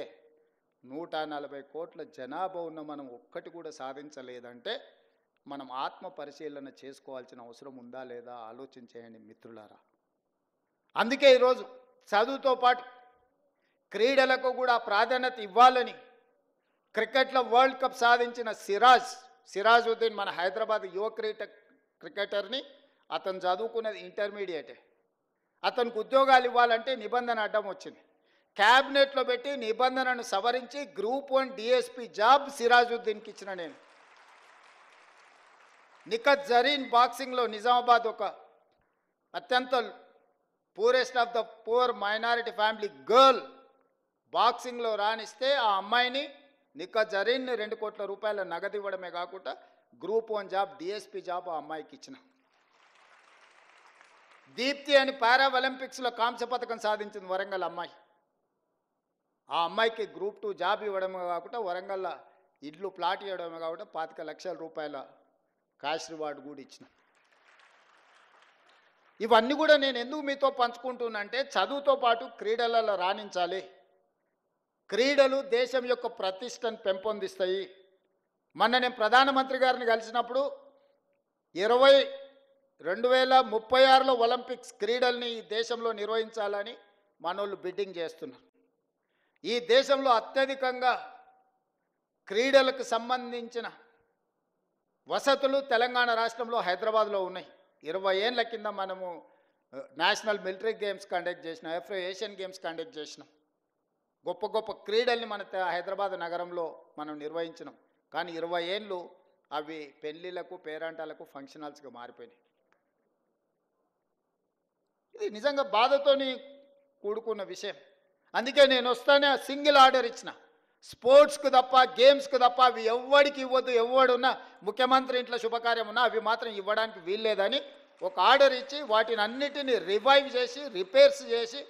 140 కోట్ల జనాభా ఉన్న మనం ఒక్కటి కూడా సాధించలేదంటే మనం ఆత్మ పరిశీలన చేసుకోవాల్సిన అవసరం ఉందా లేదా ఆలోచించేయండి మిత్రులారా. అందుకే ఈరోజు చదువుతో పాటు క్రీడలకు కూడా ప్రాధాన్యత ఇవ్వాలని క్రికెట్లో వరల్డ్ కప్ సాధించిన సిరాజుద్దీన్ మన హైదరాబాద్ యువ క్రికెటర్ని, అతను చదువుకున్నది ఇంటర్మీడియటే. అతనికి ఉద్యోగాలు ఇవ్వాలంటే నిబంధన అడ్డం వచ్చింది. క్యాబినెట్లో పెట్టి నిబంధనను సవరించి గ్రూప్ 1 డిఎస్పీ జాబ్ సిరాజుద్దీన్కి ఇచ్చిన నేను. నిఖత్ జరీన్ బాక్సింగ్లో నిజామాబాద్ ఒక అత్యంత purest of the poor minority family girl బాక్సింగ్లో రాణిస్తే ఆ అమ్మాయిని నిఖత్ జరీన్ని 2 కోట్ల రూపాయల నగదు ఇవ్వడమే కాకుండా గ్రూప్ 1 జాబ్ డిఎస్పీ జాబ్ ఆ అమ్మాయికి ఇచ్చిన. దీప్తి అని పారా ఒలింపిక్స్లో కాంస్య పథకం సాధించింది వరంగల్ అమ్మాయి. ఆ అమ్మాయికి గ్రూప్ 2 జాబ్ ఇవ్వడమే కాకుండా వరంగల్లో ఇల్లు ప్లాట్ ఇవ్వడమే కాకుండా 25 లక్షల రూపాయల క్యాష్ రివార్డు కూడా ఇచ్చిన. ఇవన్నీ కూడా నేను ఎందుకు మీతో పంచుకుంటున్నానంటే చదువుతో పాటు క్రీడలలో రాణించాలి. క్రీడలు దేశం యొక్క ప్రతిష్టను పెంపొందిస్తాయి. మొన్న నేను ప్రధానమంత్రి గారిని కలిసినప్పుడు 2036లో ఒలింపిక్స్ క్రీడల్ని ఈ దేశంలో నిర్వహించాలని మనోళ్ళు బిడ్డింగ్ చేస్తున్నారు. ఈ దేశంలో అత్యధికంగా క్రీడలకు సంబంధించిన వసతులు తెలంగాణ రాష్ట్రంలో హైదరాబాద్లో ఉన్నాయి. 20 ఏళ్ల కింద మనము నేషనల్ మిలిటరీ గేమ్స్ కండక్ట్ చేసినాం, ఎఫ్రో ఏషియన్ గేమ్స్ కండక్ట్ చేసినాం. గొప్ప గొప్ప క్రీడల్ని మన హైదరాబాద్ నగరంలో మనం నిర్వహించినాం. కానీ 20 ఏళ్ళు అవి పెళ్ళిళ్ళకు పేరంటాలకు ఫంక్షన్ హాల్స్గా మారిపోయినాయి. ఇది నిజంగా బాధతోని కూడుకున్న విషయం. అందుకే నేను వస్తానే సింగిల్ ఆర్డర్ ఇచ్చిన, స్పోర్ట్స్కు తప్ప గేమ్స్కు తప్ప అవి ఎవ్వడికి ఇవ్వద్దు. ఎవడున్నా ముఖ్యమంత్రి ఇంట్లో శుభకార్యం ఉన్నా అవి మాత్రం ఇవ్వడానికి వీల్లేదని ఒక ఆర్డర్ ఇచ్చి వాటిని అన్నిటినీ రివైవ్ చేసి రిపేర్స్ చేసి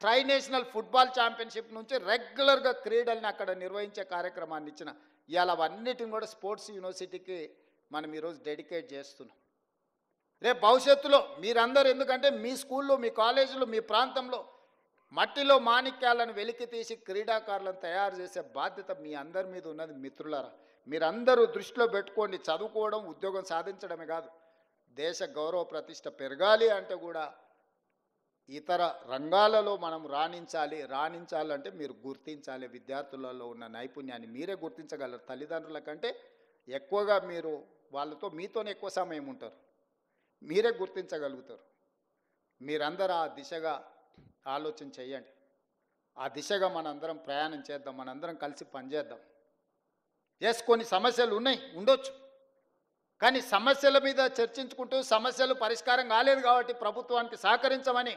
ట్రై నేషనల్ ఫుట్బాల్ ఛాంపియన్షిప్ నుంచి రెగ్యులర్గా క్రీడల్ని అక్కడ నిర్వహించే కార్యక్రమాన్ని ఇచ్చిన. ఇవాళ అవన్నిటిని కూడా స్పోర్ట్స్ యూనివర్సిటీకి మనం ఈరోజు డెడికేట్ చేస్తున్నాం. రేపు భవిష్యత్తులో మీరందరూ, ఎందుకంటే మీ స్కూల్లో మీ కాలేజీలో మీ ప్రాంతంలో మట్టిలో మాణిక్యాలను వెలికి తీసి క్రీడాకారులను తయారు చేసే బాధ్యత మీ అందరి మీద ఉన్నది. మిత్రులారా, మీరందరూ దృష్టిలో పెట్టుకోండి. చదువుకోవడం ఉద్యోగం సాధించడమే కాదు, దేశ గౌరవ ప్రతిష్ట పెరగాలి అంటే కూడా ఇతర రంగాలలో మనం రాణించాలంటే మీరు గుర్తించాలి. విద్యార్థులలో ఉన్న నైపుణ్యాన్ని మీరే గుర్తించగలరు. తల్లిదండ్రుల కంటే ఎక్కువగా మీరు వాళ్ళతో మీతోనే ఎక్కువ సమయం ఉంటారు, మీరే గుర్తించగలుగుతారు. మీరందరూ ఆ దిశగా ఆలోచన చేయండి. ఆ దిశగా మనందరం ప్రయాణం చేద్దాం, మనందరం కలిసి పనిచేద్దాం. కొన్ని సమస్యలు ఉండొచ్చు, కానీ సమస్యల మీద చర్చించుకుంటూ సమస్యలు పరిష్కారం కాలేదు కాబట్టి ప్రభుత్వానికి సహకరించమని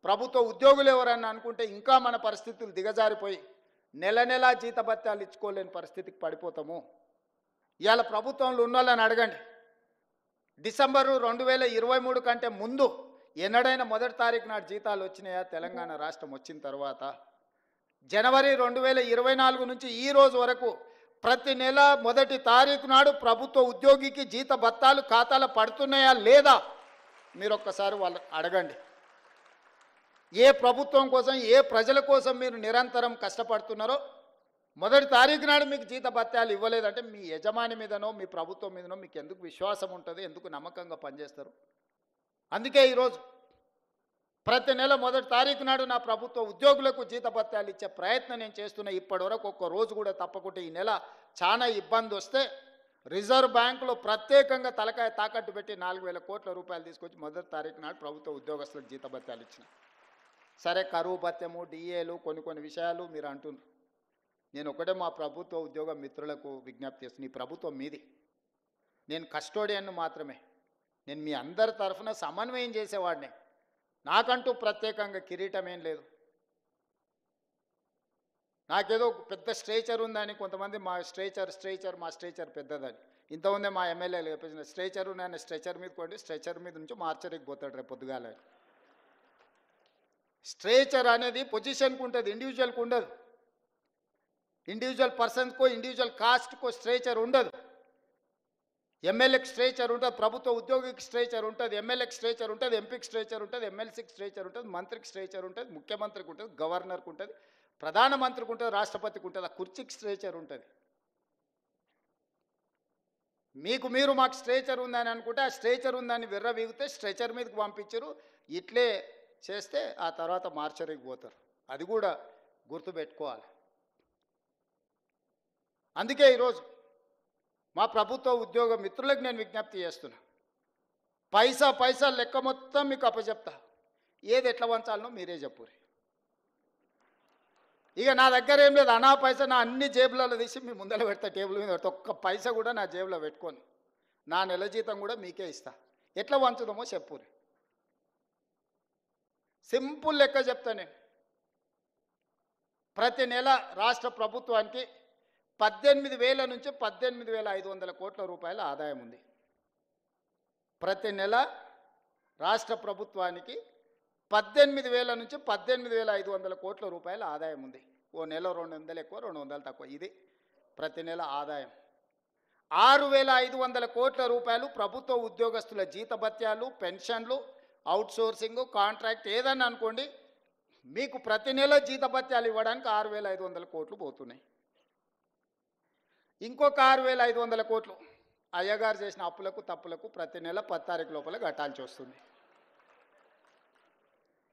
ప్రభుత్వ ఉద్యోగులు ఎవరన్నా అనుకుంటే ఇంకా మన పరిస్థితులు దిగజారిపోయి నెల జీతభత్యాలు ఇచ్చుకోలేని పరిస్థితికి పడిపోతాము. ఇవాళ ప్రభుత్వంలో ఉన్న వాళ్ళని అడగండి, డిసెంబరు 2023 కంటే ముందు ఎన్నడైనా 1వ తారీఖు నాడు జీతాలు వచ్చినాయా? తెలంగాణ రాష్ట్రం వచ్చిన తర్వాత జనవరి 2024 నుంచి ఈ రోజు వరకు ప్రతి నెల 1వ తారీఖు నాడు ప్రభుత్వ ఉద్యోగికి జీత భత్తాలు ఖాతాలో పడుతున్నాయా లేదా? మీరు ఒక్కసారి వాళ్ళు అడగండి. ఏ ప్రభుత్వం కోసం, ఏ ప్రజల కోసం మీరు నిరంతరం కష్టపడుతున్నారో 1వ తారీఖు నాడు మీకు జీత భత్యాలు ఇవ్వలేదంటే మీ యజమాని మీదనో మీ ప్రభుత్వం మీదనో మీకు ఎందుకు విశ్వాసం ఉంటుంది? ఎందుకు నమ్మకంగా పనిచేస్తారు? అందుకే ఈరోజు ప్రతి నెల 1వ తారీఖు నాడు నా ప్రభుత్వ ఉద్యోగులకు జీత భత్యాలు ఇచ్చే ప్రయత్నం నేను చేస్తున్నా. ఇప్పటివరకు ఒక్క రోజు కూడా తప్పకుండా ఈ నెల చాలా ఇబ్బంది వస్తే రిజర్వ్ బ్యాంకులో ప్రత్యేకంగా తలకాయ తాకట్టు పెట్టి 4,000 కోట్ల రూపాయలు తీసుకొచ్చి 1వ తారీఖు నాడు ప్రభుత్వ ఉద్యోగస్తులకు జీత భత్యాలు ఇచ్చిన. సరే, కరువు భత్యము, డిఏలు, కొన్ని విషయాలు మీరు అంటున్నారు. నేను ఒకటే మా ప్రభుత్వ ఉద్యోగ మిత్రులకు విజ్ఞప్తి చేస్తున్నాను. ఈ ప్రభుత్వం మీది, నేను కస్టోడియన్ మాత్రమే. నేను మీ అందరి తరఫున సమన్వయం చేసేవాడిని. నాకంటూ ప్రత్యేకంగా కిరీటం ఏం లేదు. నాకేదో పెద్ద స్ట్రేచర్ ఉందని కొంతమంది మా స్ట్రేచర్ పెద్దదని. ఇంతకుముందే మా ఎమ్మెల్యేలు చెప్పేసిన స్ట్రేచర్ నేను స్ట్రెచర్ మీద కొండి, స్ట్రెచర్ మీద నుంచి మార్చరికి పోతాడు రేపు పొద్దుగాల. స్ట్రేచర్ అనేది పొజిషన్కి ఉంటుంది, ఇండివిజువల్కి ఉండదు. ఇండివిజువల్ పర్సన్స్కో ఇండివిజువల్ కాస్ట్కో స్ట్రేచర్ ఉండదు. ఎమ్మెల్యేకి స్ట్రేచర్ ఉంటుంది, ప్రభుత్వ ఉద్యోగికి స్ట్రేచర్ ఉంటుంది, ఎమ్మెల్యేకి స్ట్రేచర్ ఉంటుంది, ఎంపీకి స్ట్రేచర్ ఉంటుంది, ఎమ్మెల్సీకి స్ట్రేచర్ ఉంటుంది, మంత్రికి స్ట్రేచర్ ఉంటుంది, ముఖ్యమంత్రికి ఉంటుంది, గవర్నర్కి ఉంటుంది, ప్రధానమంత్రికి ఉంటుంది, రాష్ట్రపతికి ఉంటుంది, ఆ కుర్చీకి స్ట్రేచర్ ఉంటుంది. మీకు మీరు మాకు స్ట్రేచర్ ఉందని అనుకుంటే ఆ స్ట్రేచర్ ఉందని విర్రవీగితే స్ట్రెచర్ మీదకి పంపించరు. ఇట్లే చేస్తే ఆ తర్వాత మార్చరికి పోతారు. అది కూడా గుర్తుపెట్టుకోవాలి. అందుకే ఈరోజు మా ప్రభుత్వ ఉద్యోగ మిత్రులకు నేను విజ్ఞప్తి చేస్తున్నా. పైసా పైసా లెక్క మొత్తం మీకు అప్పచెప్తా. ఏది ఎట్లా వంచాలనో మీరే చెప్పురి. ఇక నా దగ్గర ఏం లేదు, అనా పైసా నా అన్ని జేబులలో తీసి మీ ముందర పెడతా, టేబుల్ మీద పెడతా. ఒక్క పైసా కూడా నా జేబులో పెట్టుకొని నా నెల జీతం కూడా మీకే ఇస్తా. ఎట్లా వంచుదామో చెప్పురి. సింపుల్ లెక్క చెప్తా నేను. ప్రతి నెల రాష్ట్ర ప్రభుత్వానికి 18,000 నుంచి 18,500 కోట్ల రూపాయల ఆదాయం ఉంది. ప్రతి నెల రాష్ట్ర ప్రభుత్వానికి 18,000 నుంచి 18,500 కోట్ల రూపాయల ఆదాయం ఉంది. ఓ నెల 200 ఎక్కువ, 200 తక్కువ. ఇది ప్రతి నెల ఆదాయం. 6,500 కోట్ల రూపాయలు ప్రభుత్వ ఉద్యోగస్తుల జీతభత్యాలు, పెన్షన్లు, అవుట్సోర్సింగ్, కాంట్రాక్ట్ ఏదన్నా అనుకోండి, మీకు ప్రతి నెల జీతభత్యాలు ఇవ్వడానికి 6,500 కోట్లు పోతున్నాయి. ఇంకొక 6,500 కోట్లు అయ్యగారు చేసిన అప్పులకు తప్పులకు ప్రతి నెల 10 తారీఖు లోపల కట్టాల్సి వస్తుంది.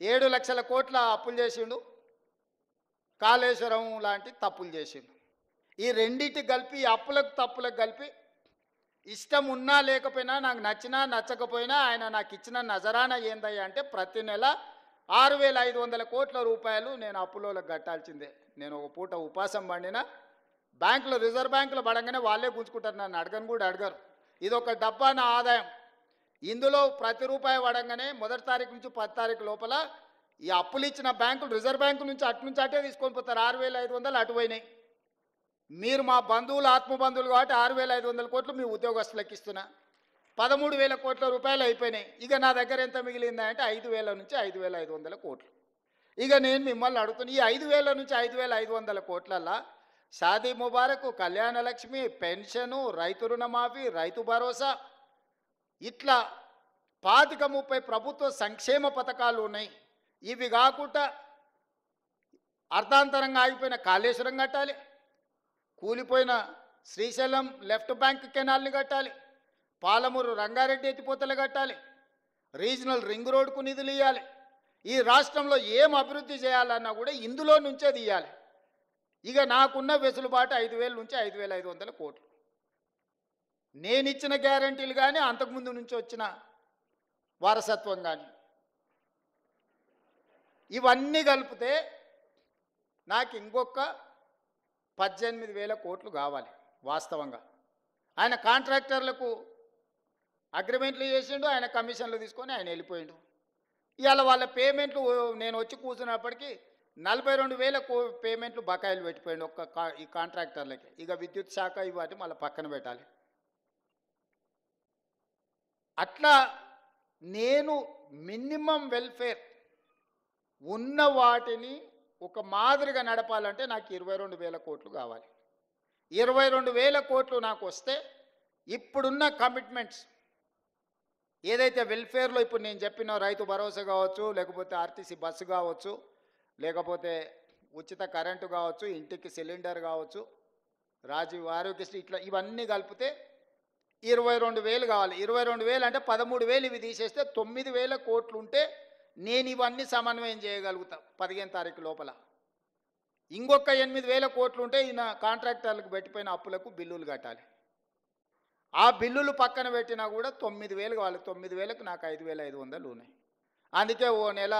7 లక్షల కోట్ల అప్పులు చేసిండు, కాళేశ్వరం లాంటి తప్పులు చేసిండు. ఈ రెండింటికి కలిపి, ఈ అప్పులకు తప్పులకు కలిపి, ఇష్టం ఉన్నా లేకపోయినా, నాకు నచ్చినా నచ్చకపోయినా ఆయన నాకు ఇచ్చిన నజరానా ఏందయ్యా అంటే ప్రతి నెల 6,500 కోట్ల రూపాయలు నేను అప్పులోకి కట్టాల్సిందే. నేను ఒక పూట ఉపాసం పండినా బ్యాంకులో, రిజర్వ్ బ్యాంకులో పడంగానే వాళ్ళే గుంజుకుంటారు, నన్ను అడగను కూడా అడగరు. ఇది ఒక డబ్బా నా ఆదాయం. ఇందులో ప్రతి రూపాయి పడంగానే 1 తారీఖు నుంచి 10 తారీఖు లోపల ఈ అప్పులు ఇచ్చిన బ్యాంకులు, రిజర్వ్ బ్యాంకు నుంచి అటే తీసుకొని పోతారు. 6,500 అటు పోయినాయి. మీరు మా బంధువులు, ఆత్మబంధువులు కాబట్టి 6,500 కోట్లు మీ ఉద్యోగస్తులకు ఇస్తున్నా. 13,000 కోట్ల రూపాయలు అయిపోయినాయి. ఇక నా దగ్గర ఎంత మిగిలిందా అంటే 5,000 నుంచి 5,500 కోట్లు. ఇక నేను మిమ్మల్ని అడుగుతున్నా, ఈ 5,000 నుంచి 5,500 కోట్లల్లో షాదీ ముబారక్, కళ్యాణ లక్ష్మి, పెన్షను, రైతు రుణమాఫీ, రైతు భరోసా, ఇట్లా 25-30 ప్రభుత్వ సంక్షేమ పథకాలు ఉన్నాయి. ఇవి కాకుండా అర్ధాంతరంగా ఆగిపోయిన కాళేశ్వరం కట్టాలి, కూలిపోయిన శ్రీశైలం లెఫ్ట్ బ్యాంక్ కెనాల్ని కట్టాలి, పాలమూరు రంగారెడ్డి ఎత్తిపోతలు కట్టాలి, రీజనల్ రింగ్ రోడ్కు నిధులు ఇవ్వాలి. ఈ రాష్ట్రంలో ఏం అభివృద్ధి చేయాలన్నా కూడా ఇందులో నుంచే తీయాలి. ఇక నాకున్న వెసులుబాటు 5,000 నుంచి 5,500 కోట్లు. నేను ఇచ్చిన గ్యారంటీలు కానీ, అంతకుముందు నుంచి వచ్చిన వారసత్వం కానీ, ఇవన్నీ కలిపితే నాకు ఇంకొక 18,000 కోట్లు కావాలి వాస్తవంగా. ఆయన కాంట్రాక్టర్లకు అగ్రిమెంట్లు చేసిండు, ఆయన కమిషన్లు తీసుకొని ఆయన వెళ్ళిపోయిండు. ఇవాళ వాళ్ళ పేమెంట్లు నేను వచ్చి కూర్చున్నప్పటికీ 42,000 పేమెంట్లు బకాయిలు పెట్టిపోయిండు ఈ కాంట్రాక్టర్లకి. ఇక విద్యుత్ శాఖ ఇవాటి మళ్ళీ పక్కన పెట్టాలి. అట్లా నేను మినిమం వెల్ఫేర్ ఉన్న వాటిని ఒక మాదిరిగా నడపాలంటే నాకు 22,000 కోట్లు కావాలి. 22,000 కోట్లు నాకు వస్తే ఇప్పుడున్న కమిట్మెంట్స్ ఏదైతే వెల్ఫేర్లో ఇప్పుడు నేను చెప్పిన రైతు భరోసా కావచ్చు, లేకపోతే ఆర్టీసీ బస్సు కావచ్చు, లేకపోతే ఉచిత కరెంటు కావచ్చు, ఇంటికి సిలిండర్ కావచ్చు, రాజీవ్ ఆరోగ్యశ్రీ, ఇట్లా ఇవన్నీ కలిపితే 22,000 కావాలి. 22,000 అంటే 13,000 ఇవి తీసేస్తే 9,000 కోట్లు ఉంటే నేను ఇవన్నీ సమన్వయం చేయగలుగుతా 15 తారీఖు లోపల. ఇంకొక 8,000 కోట్లు ఉంటే ఈయన కాంట్రాక్టర్లకు పెట్టిపోయిన అప్పులకు బిల్లులు కట్టాలి. ఆ బిల్లులు పక్కన పెట్టినా కూడా 9,000 కావాలి. 9,000కు నాకు 5,500 ఉన్నాయి. అందుకే ఓ నెల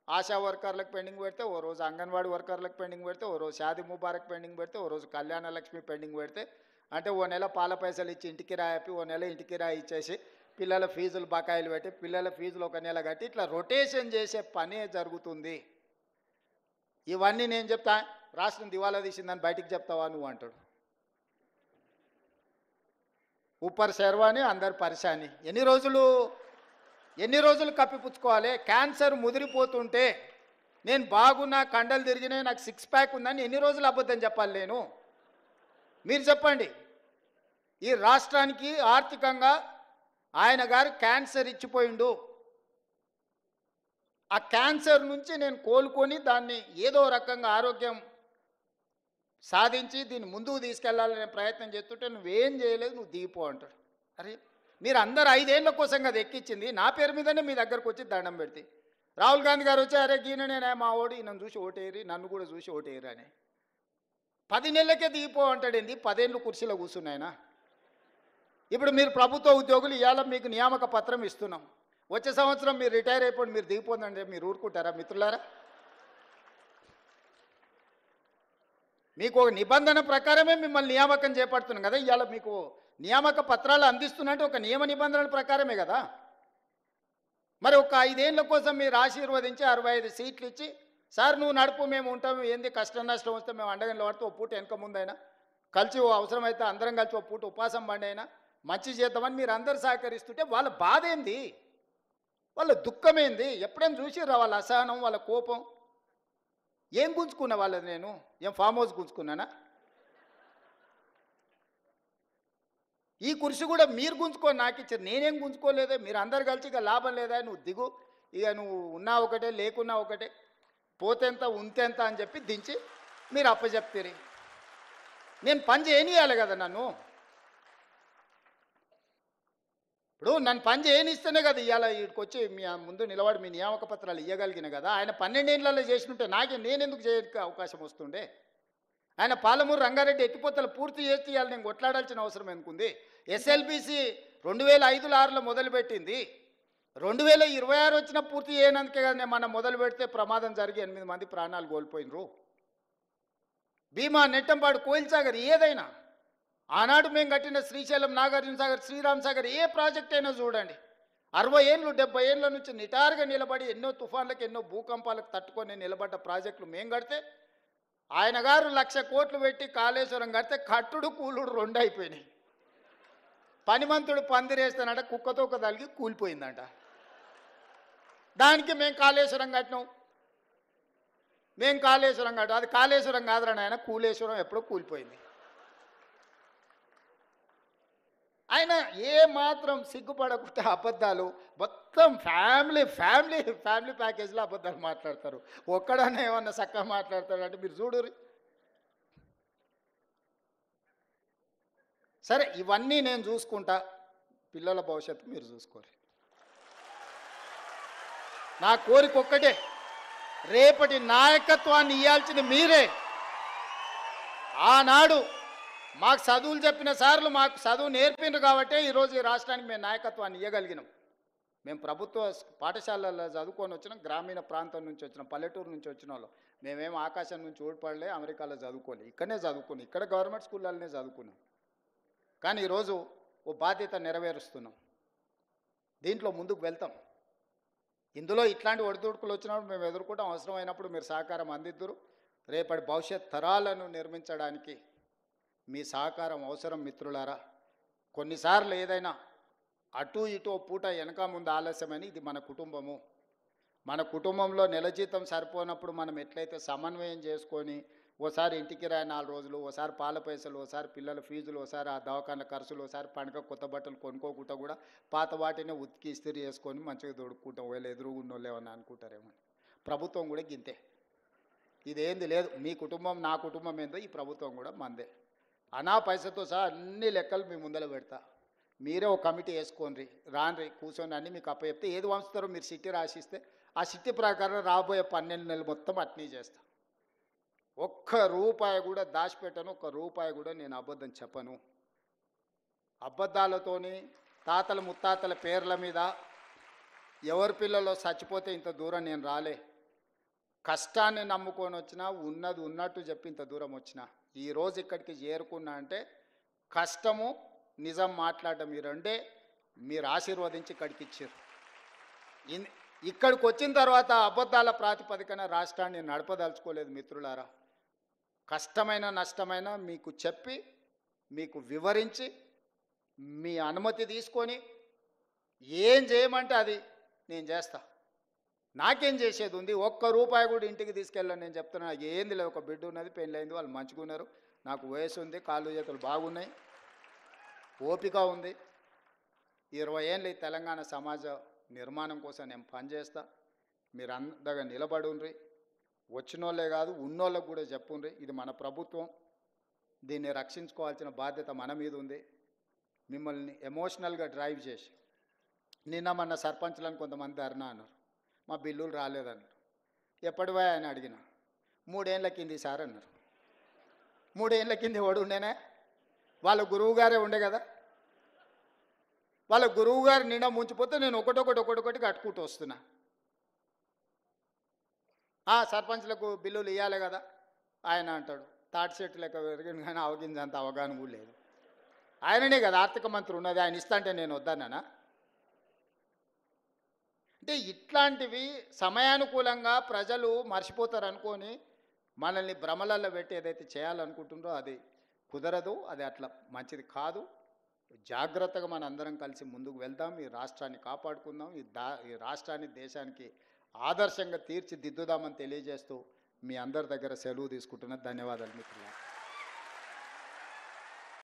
ఆశా వర్కర్లకు పెండింగ్ పెడితే, ఓ రోజు అంగన్వాడీ వర్కర్లకు పెండింగ్ పెడితే, ఓ రోజు షాదీ ముబారక్ పెండింగ్ పెడితే, ఓ రోజు కళ్యాణ లక్ష్మి పెండింగ్ పెడితే, అంటే ఓ నెల పాల పైసలు ఇచ్చి ఇంటికి రాయిపి, ఓ నెల ఇంటికి రాయి ఇచ్చేసి పిల్లల ఫీజులు బకాయిలు పెట్టి, పిల్లల ఫీజులు ఒక నెల కట్టి, ఇట్లా రొటేషన్ చేసే పనే జరుగుతుంది. ఇవన్నీ నేను చెప్తా, రాష్ట్రం దివాలా తీసిందని బయటికి చెప్తావా నువ్వు అంటాడు. ఊపర్ శర్వాని అందరు పరిశాని. ఎన్ని రోజులు కప్పిపుచ్చుకోవాలి? క్యాన్సర్ ముదిరిపోతుంటే నేను బాగున్నా, కండలు తిరిగినాయి, నాకు 6 ప్యాక్ ఉందని ఎన్ని రోజులు అబద్ధం చెప్పాలి నేను? మీరు చెప్పండి. ఈ రాష్ట్రానికి ఆర్థికంగా ఆయన గారు క్యాన్సర్ ఇచ్చిపోయిండు, ఆ క్యాన్సర్ నుంచి నేను కోలుకొని దాన్ని ఏదో రకంగా ఆరోగ్యం సాధించి దీన్ని ముందుకు తీసుకెళ్లాలనే ప్రయత్నం చేస్తుంటే నువ్వేం చేయలేదు, నువ్వు దిగిపో అంటాడు. అరే మీరు అందరు 5 ఏళ్ల కోసం కదా ఎక్కించింది, నా పేరు మీదనే మీ దగ్గరకు వచ్చి దండం పెడితే రాహుల్ గాంధీ గారు వచ్చి అరే గీననే మా ఓడి నన్ను చూసి ఓటేరి, నన్ను కూడా చూసి ఓటేరు అని 10 నెలలకే దిగిపో అంటాడేంది, 10 ఏళ్ళు కుర్చీలో కూర్చున్నాయన. ఇప్పుడు మీరు ప్రభుత్వ ఉద్యోగులు, ఇవాళ మీకు నియామక పత్రం ఇస్తున్నాం, వచ్చే సంవత్సరం మీరు రిటైర్ అయిపోండి, మీరు దిగిపోందంటే మీరు ఊరుకుంటారా మిత్రులారా? మీకు ఒక నిబంధన ప్రకారమే మిమ్మల్ని నియామకం చేపడుతున్నాం కదా, ఇవాళ మీకు నియామక పత్రాలు అందిస్తున్నట్టు ఒక నియమ నిబంధనల ప్రకారమే కదా. మరి ఒక 5 ఏళ్ళ కోసం మీరు ఆశీర్వదించి 65 సీట్లు ఇచ్చి సార్ నువ్వు నడుపు మేము ఉంటాము, ఏంది కష్టం నష్టం వస్తే మేము అండగంలో పడితే ఓ పూట వెనక ముందైనా కలిసి అవసరమైతే అందరం కలిసి ఓ పూట ఉపాసం పండి అయినా మంచి చేద్దామని మీరు అందరు సహకరిస్తుంటే వాళ్ళ బాధ ఏంది, వాళ్ళ దుఃఖం ఏంది? ఎప్పుడైనా చూసిర్రా వాళ్ళ అసహనం, వాళ్ళ కోపం? ఏం గుంజుకున్నా వాళ్ళది? నేను ఏం ఫామ్ హౌస్ గుంజుకున్నానా? ఈ కుర్చీ కూడా మీరు గుంజుకొని నాకు ఇచ్చారు, నేనేం గుంజుకోలేదే. మీరు అందరు కలిసి ఇక లాభం లేదా, నువ్వు దిగు, ఇక నువ్వు ఉన్నా ఒకటే లేకున్నా ఒకటే, పోతేంత ఉంతేంత అని చెప్పి దించి మీరు అప్పచెప్తారు. నేను పని చేయనియాలి కదా నన్ను. ఇప్పుడు నన్ను పని చేయనిస్తేనే కదా ఇవాళ వీడికి వచ్చి మీ ముందు నిలబడి మీ నియామక పత్రాలు ఇవ్వగలిగిన కదా. ఆయన 12 ఏళ్ళలో చేసినట్టే నేనెందుకు చేయడానికి అవకాశం వస్తుండే? ఆయన పాలమూరు రంగారెడ్డి ఎత్తిపోతలు పూర్తి చేసి ఇవాళ నేను కొట్లాడాల్సిన అవసరం ఎందుకుంది? ఎస్ఎల్బిసి 2005లో 6లో మొదలుపెట్టింది, 2026 వచ్చినా పూర్తి చేయనందుకే కదా నేను మనం మొదలు పెడితే ప్రమాదం జరిగి 8 మంది ప్రాణాలు కోల్పోయినరు. భీమా, నెట్టంపాడు, కోయిల్ సాగర్ ఏదైనా ఆనాడు మేము కట్టిన శ్రీశైలం, నాగార్జున సాగర్, శ్రీరామ్ సాగర్ ఏ ప్రాజెక్ట్ అయినా చూడండి, 60 ఏళ్ళు 70 ఏళ్ళ నుంచి నిటారుగా నిలబడి ఎన్నో తుఫాన్లకు ఎన్నో భూకంపాలకు తట్టుకొని నిలబడ్డ ప్రాజెక్టులు మేము కడితే ఆయన గారు 1,00,000 కోట్లు పెట్టి కాళేశ్వరం కడితే కట్టుడు కూలుడు 2 అయిపోయినాయి. పనిమంతుడు పందిరేస్తానంట కుక్కతో ఒక తలిగి కూలిపోయిందంట. దానికి మేము కాళేశ్వరం కట్టినాం, మేము కాళేశ్వరం కట్టాం. అది కాళేశ్వరం కాదురా నాయన, కూలేశ్వరం ఎప్పుడో కూలిపోయింది. ఆయన ఏ మాత్రం సిగ్గుపడకుండా అబద్ధాలు మొత్తం ఫ్యామిలీ ఫ్యామిలీ ఫ్యామిలీ ప్యాకేజ్లో అబద్ధాలు మాట్లాడతారు. ఒక్కడనే ఏమన్నా చక్కగా మాట్లాడతాడు అంటే మీరు చూడురి. సరే ఇవన్నీ నేను చూసుకుంటా, పిల్లల భవిష్యత్తు మీరు చూసుకోరు. నా కోరిక ఒక్కటే, రేపటి నాయకత్వాన్ని ఇవ్వాల్సింది మీరే. ఆనాడు మాకు చదువులు చెప్పిన సార్లు మాకు చదువు నేర్పిండ్రు కాబట్టే ఈరోజు ఈ రాష్ట్రానికి మేము నాయకత్వాన్ని ఇవ్వగలిగినాం. మేము ప్రభుత్వ పాఠశాలల్లో చదువుకొని వచ్చినాం, గ్రామీణ ప్రాంతం నుంచి వచ్చినాం, పల్లెటూరు నుంచి వచ్చిన వాళ్ళు. మేమేం ఆకాశం నుంచి ఓడిపడలే, అమెరికాలో చదువుకోలే, ఇక్కడనే చదువుకుని ఇక్కడ గవర్నమెంట్ స్కూళ్ళనే చదువుకున్నాం. కానీ ఈరోజు ఓ బాధ్యత నెరవేరుస్తున్నాం, దీంట్లో ముందుకు వెళ్తాం. ఇందులో ఇట్లాంటి ఒడిదుడుకులు వచ్చినప్పుడు మేము ఎదుర్కొంటాం, అవసరమైనప్పుడు మీరు సహకారం అందిద్దురు. రేపటి భవిష్యత్ తరాలను నిర్మించడానికి మీ సహకారం అవసరం మిత్రులారా. కొన్నిసార్లు ఏదైనా అటు ఇటు పూట వెనక ముందు ఆలస్యమని, ఇది మన కుటుంబము. మన కుటుంబంలో నెల జీతం సరిపోనప్పుడు మనం ఎట్లయితే సమన్వయం చేసుకొని ఓసారి ఇంటికి రాయి 4 రోజులు, ఓసారి పాల పైసలు, ఓసారి పిల్లల ఫీజులు, ఓసారి ఆ దవాఖాన ఖర్చులు, ఓసారి పండుగ కొత్త బట్టలు కొనుక్కోకుండా కూడా పాత వాటినే ఉతికి ఇస్త్రీ చేసుకొని మంచిగా దొడుక్కుంటాం. వీళ్ళు ఎదురుగున్నోళ్ళు ఏమన్నా అనుకుంటారేమో. ప్రభుత్వం కూడా గింతే, ఇదేంది లేదు. మీ కుటుంబం నా కుటుంబం ఏందో ఈ ప్రభుత్వం కూడా మందే. అనా పైసతో సహా అన్ని లెక్కలు మీ ముందర పెడతా. మీరే ఒక కమిటీ వేసుకోండి, రాన్రి కూర్చొని అన్నీ మీకు అప్పచెప్తే ఏది వంచుతారో మీరు సిట్టి రాసిస్తే ఆ సిట్టి ప్రకారం రాబోయే 12 నెలలు మొత్తం అట్నీ చేస్తా. ఒక్క రూపాయి కూడా దాచిపెట్టను, ఒక్క రూపాయి కూడా నేను అబద్ధం చెప్పను. అబద్ధాలతోని తాతల ముత్తాతల పేర్ల మీద ఎవరి పిల్లలో చచ్చిపోతే ఇంత దూరం నేను రాలే. కష్టాన్ని నమ్ముకొని వచ్చినా, ఉన్నది ఉన్నట్టు చెప్పి ఇంత దూరం వచ్చినా. ఈరోజు ఇక్కడికి చేరుకున్నా అంటే కష్టము నిజం మాట్లాడటం ఈ రెండే మీరు ఆశీర్వదించి ఇక్కడికి ఇచ్చారు. ఇక్కడికి వచ్చిన తర్వాత అబద్ధాల ప్రాతిపదికన రాష్ట్రాన్ని నడపదలుచుకోలేదు మిత్రులారా. కష్టమైన నష్టమైన మీకు చెప్పి, మీకు వివరించి, మీ అనుమతి తీసుకొని ఏం చేయమంటే అది నేను చేస్తా. నాకేం చేసేది ఉంది? ఒక్క రూపాయి కూడా ఇంటికి తీసుకెళ్ళాను. నేను చెప్తున్నా, ఏంది లేదు, ఒక బిడ్డ ఉన్నది, పెళ్ళైంది, వాళ్ళు మంచిగా ఉన్నారు, నాకు వయసు ఉంది, కాళ్ళు చేతులు బాగున్నాయి, ఓపిక ఉంది. 20 ఏళ్ళు ఈ తెలంగాణ సమాజ నిర్మాణం కోసం నేను పనిచేస్తా. మీరు అందగా నిలబడుండ్రి, వచ్చినోళ్ళే కాదు ఉన్నోళ్ళకు కూడా చెప్పుండ్రి, ఇది మన ప్రభుత్వం, దీన్ని రక్షించుకోవాల్సిన బాధ్యత మన మీద ఉంది. మిమ్మల్ని ఎమోషనల్గా డ్రైవ్ చేసి నిన్న మన సర్పంచ్లను కొంతమంది ధర్నా అన్నారు, మా బిల్లులు రాలేదన్నారు. ఎప్పటివా అని అడిగిన, 3 ఏళ్ళ కింది సార్ అన్నారు. 3 ఏళ్ళ కింది ఎవడు ఉండేనే? వాళ్ళ గురువు గారే ఉండే కదా. వాళ్ళ గురువు గారు నిండా ముంచిపోతే నేను ఒకటొకటి కట్టుకుంటూ వస్తున్నా. సర్పంచ్లకు బిల్లులు ఇవ్వాలి కదా. ఆయన అంటాడు తాటి చెట్టు లెక్క పెరిగింది కానీ అవగిందంత అవగాహన కూడా లేదు. ఆయననే కదా ఆర్థిక మంత్రి ఉన్నది, ఆయన ఇస్తా అంటే నేను వద్దన్నానా? అంటే ఇట్లాంటివి సమయానుకూలంగా ప్రజలు మర్చిపోతారు అనుకొని మనల్ని భ్రమలలో పెట్టి ఏదైతే చేయాలనుకుంటుందో అది కుదరదు, అది అట్లా మంచిది కాదు. జాగ్రత్తగా మన అందరం కలిసి ముందుకు వెళ్దాం, ఈ రాష్ట్రాన్ని కాపాడుకుందాం, ఈ రాష్ట్రాన్ని దేశానికి ఆదర్శంగా తీర్చిదిద్దుదామని తెలియజేస్తూ మీ అందరి దగ్గర సెలవు తీసుకుంటున్నా. ధన్యవాదాలు మిత్రులారా.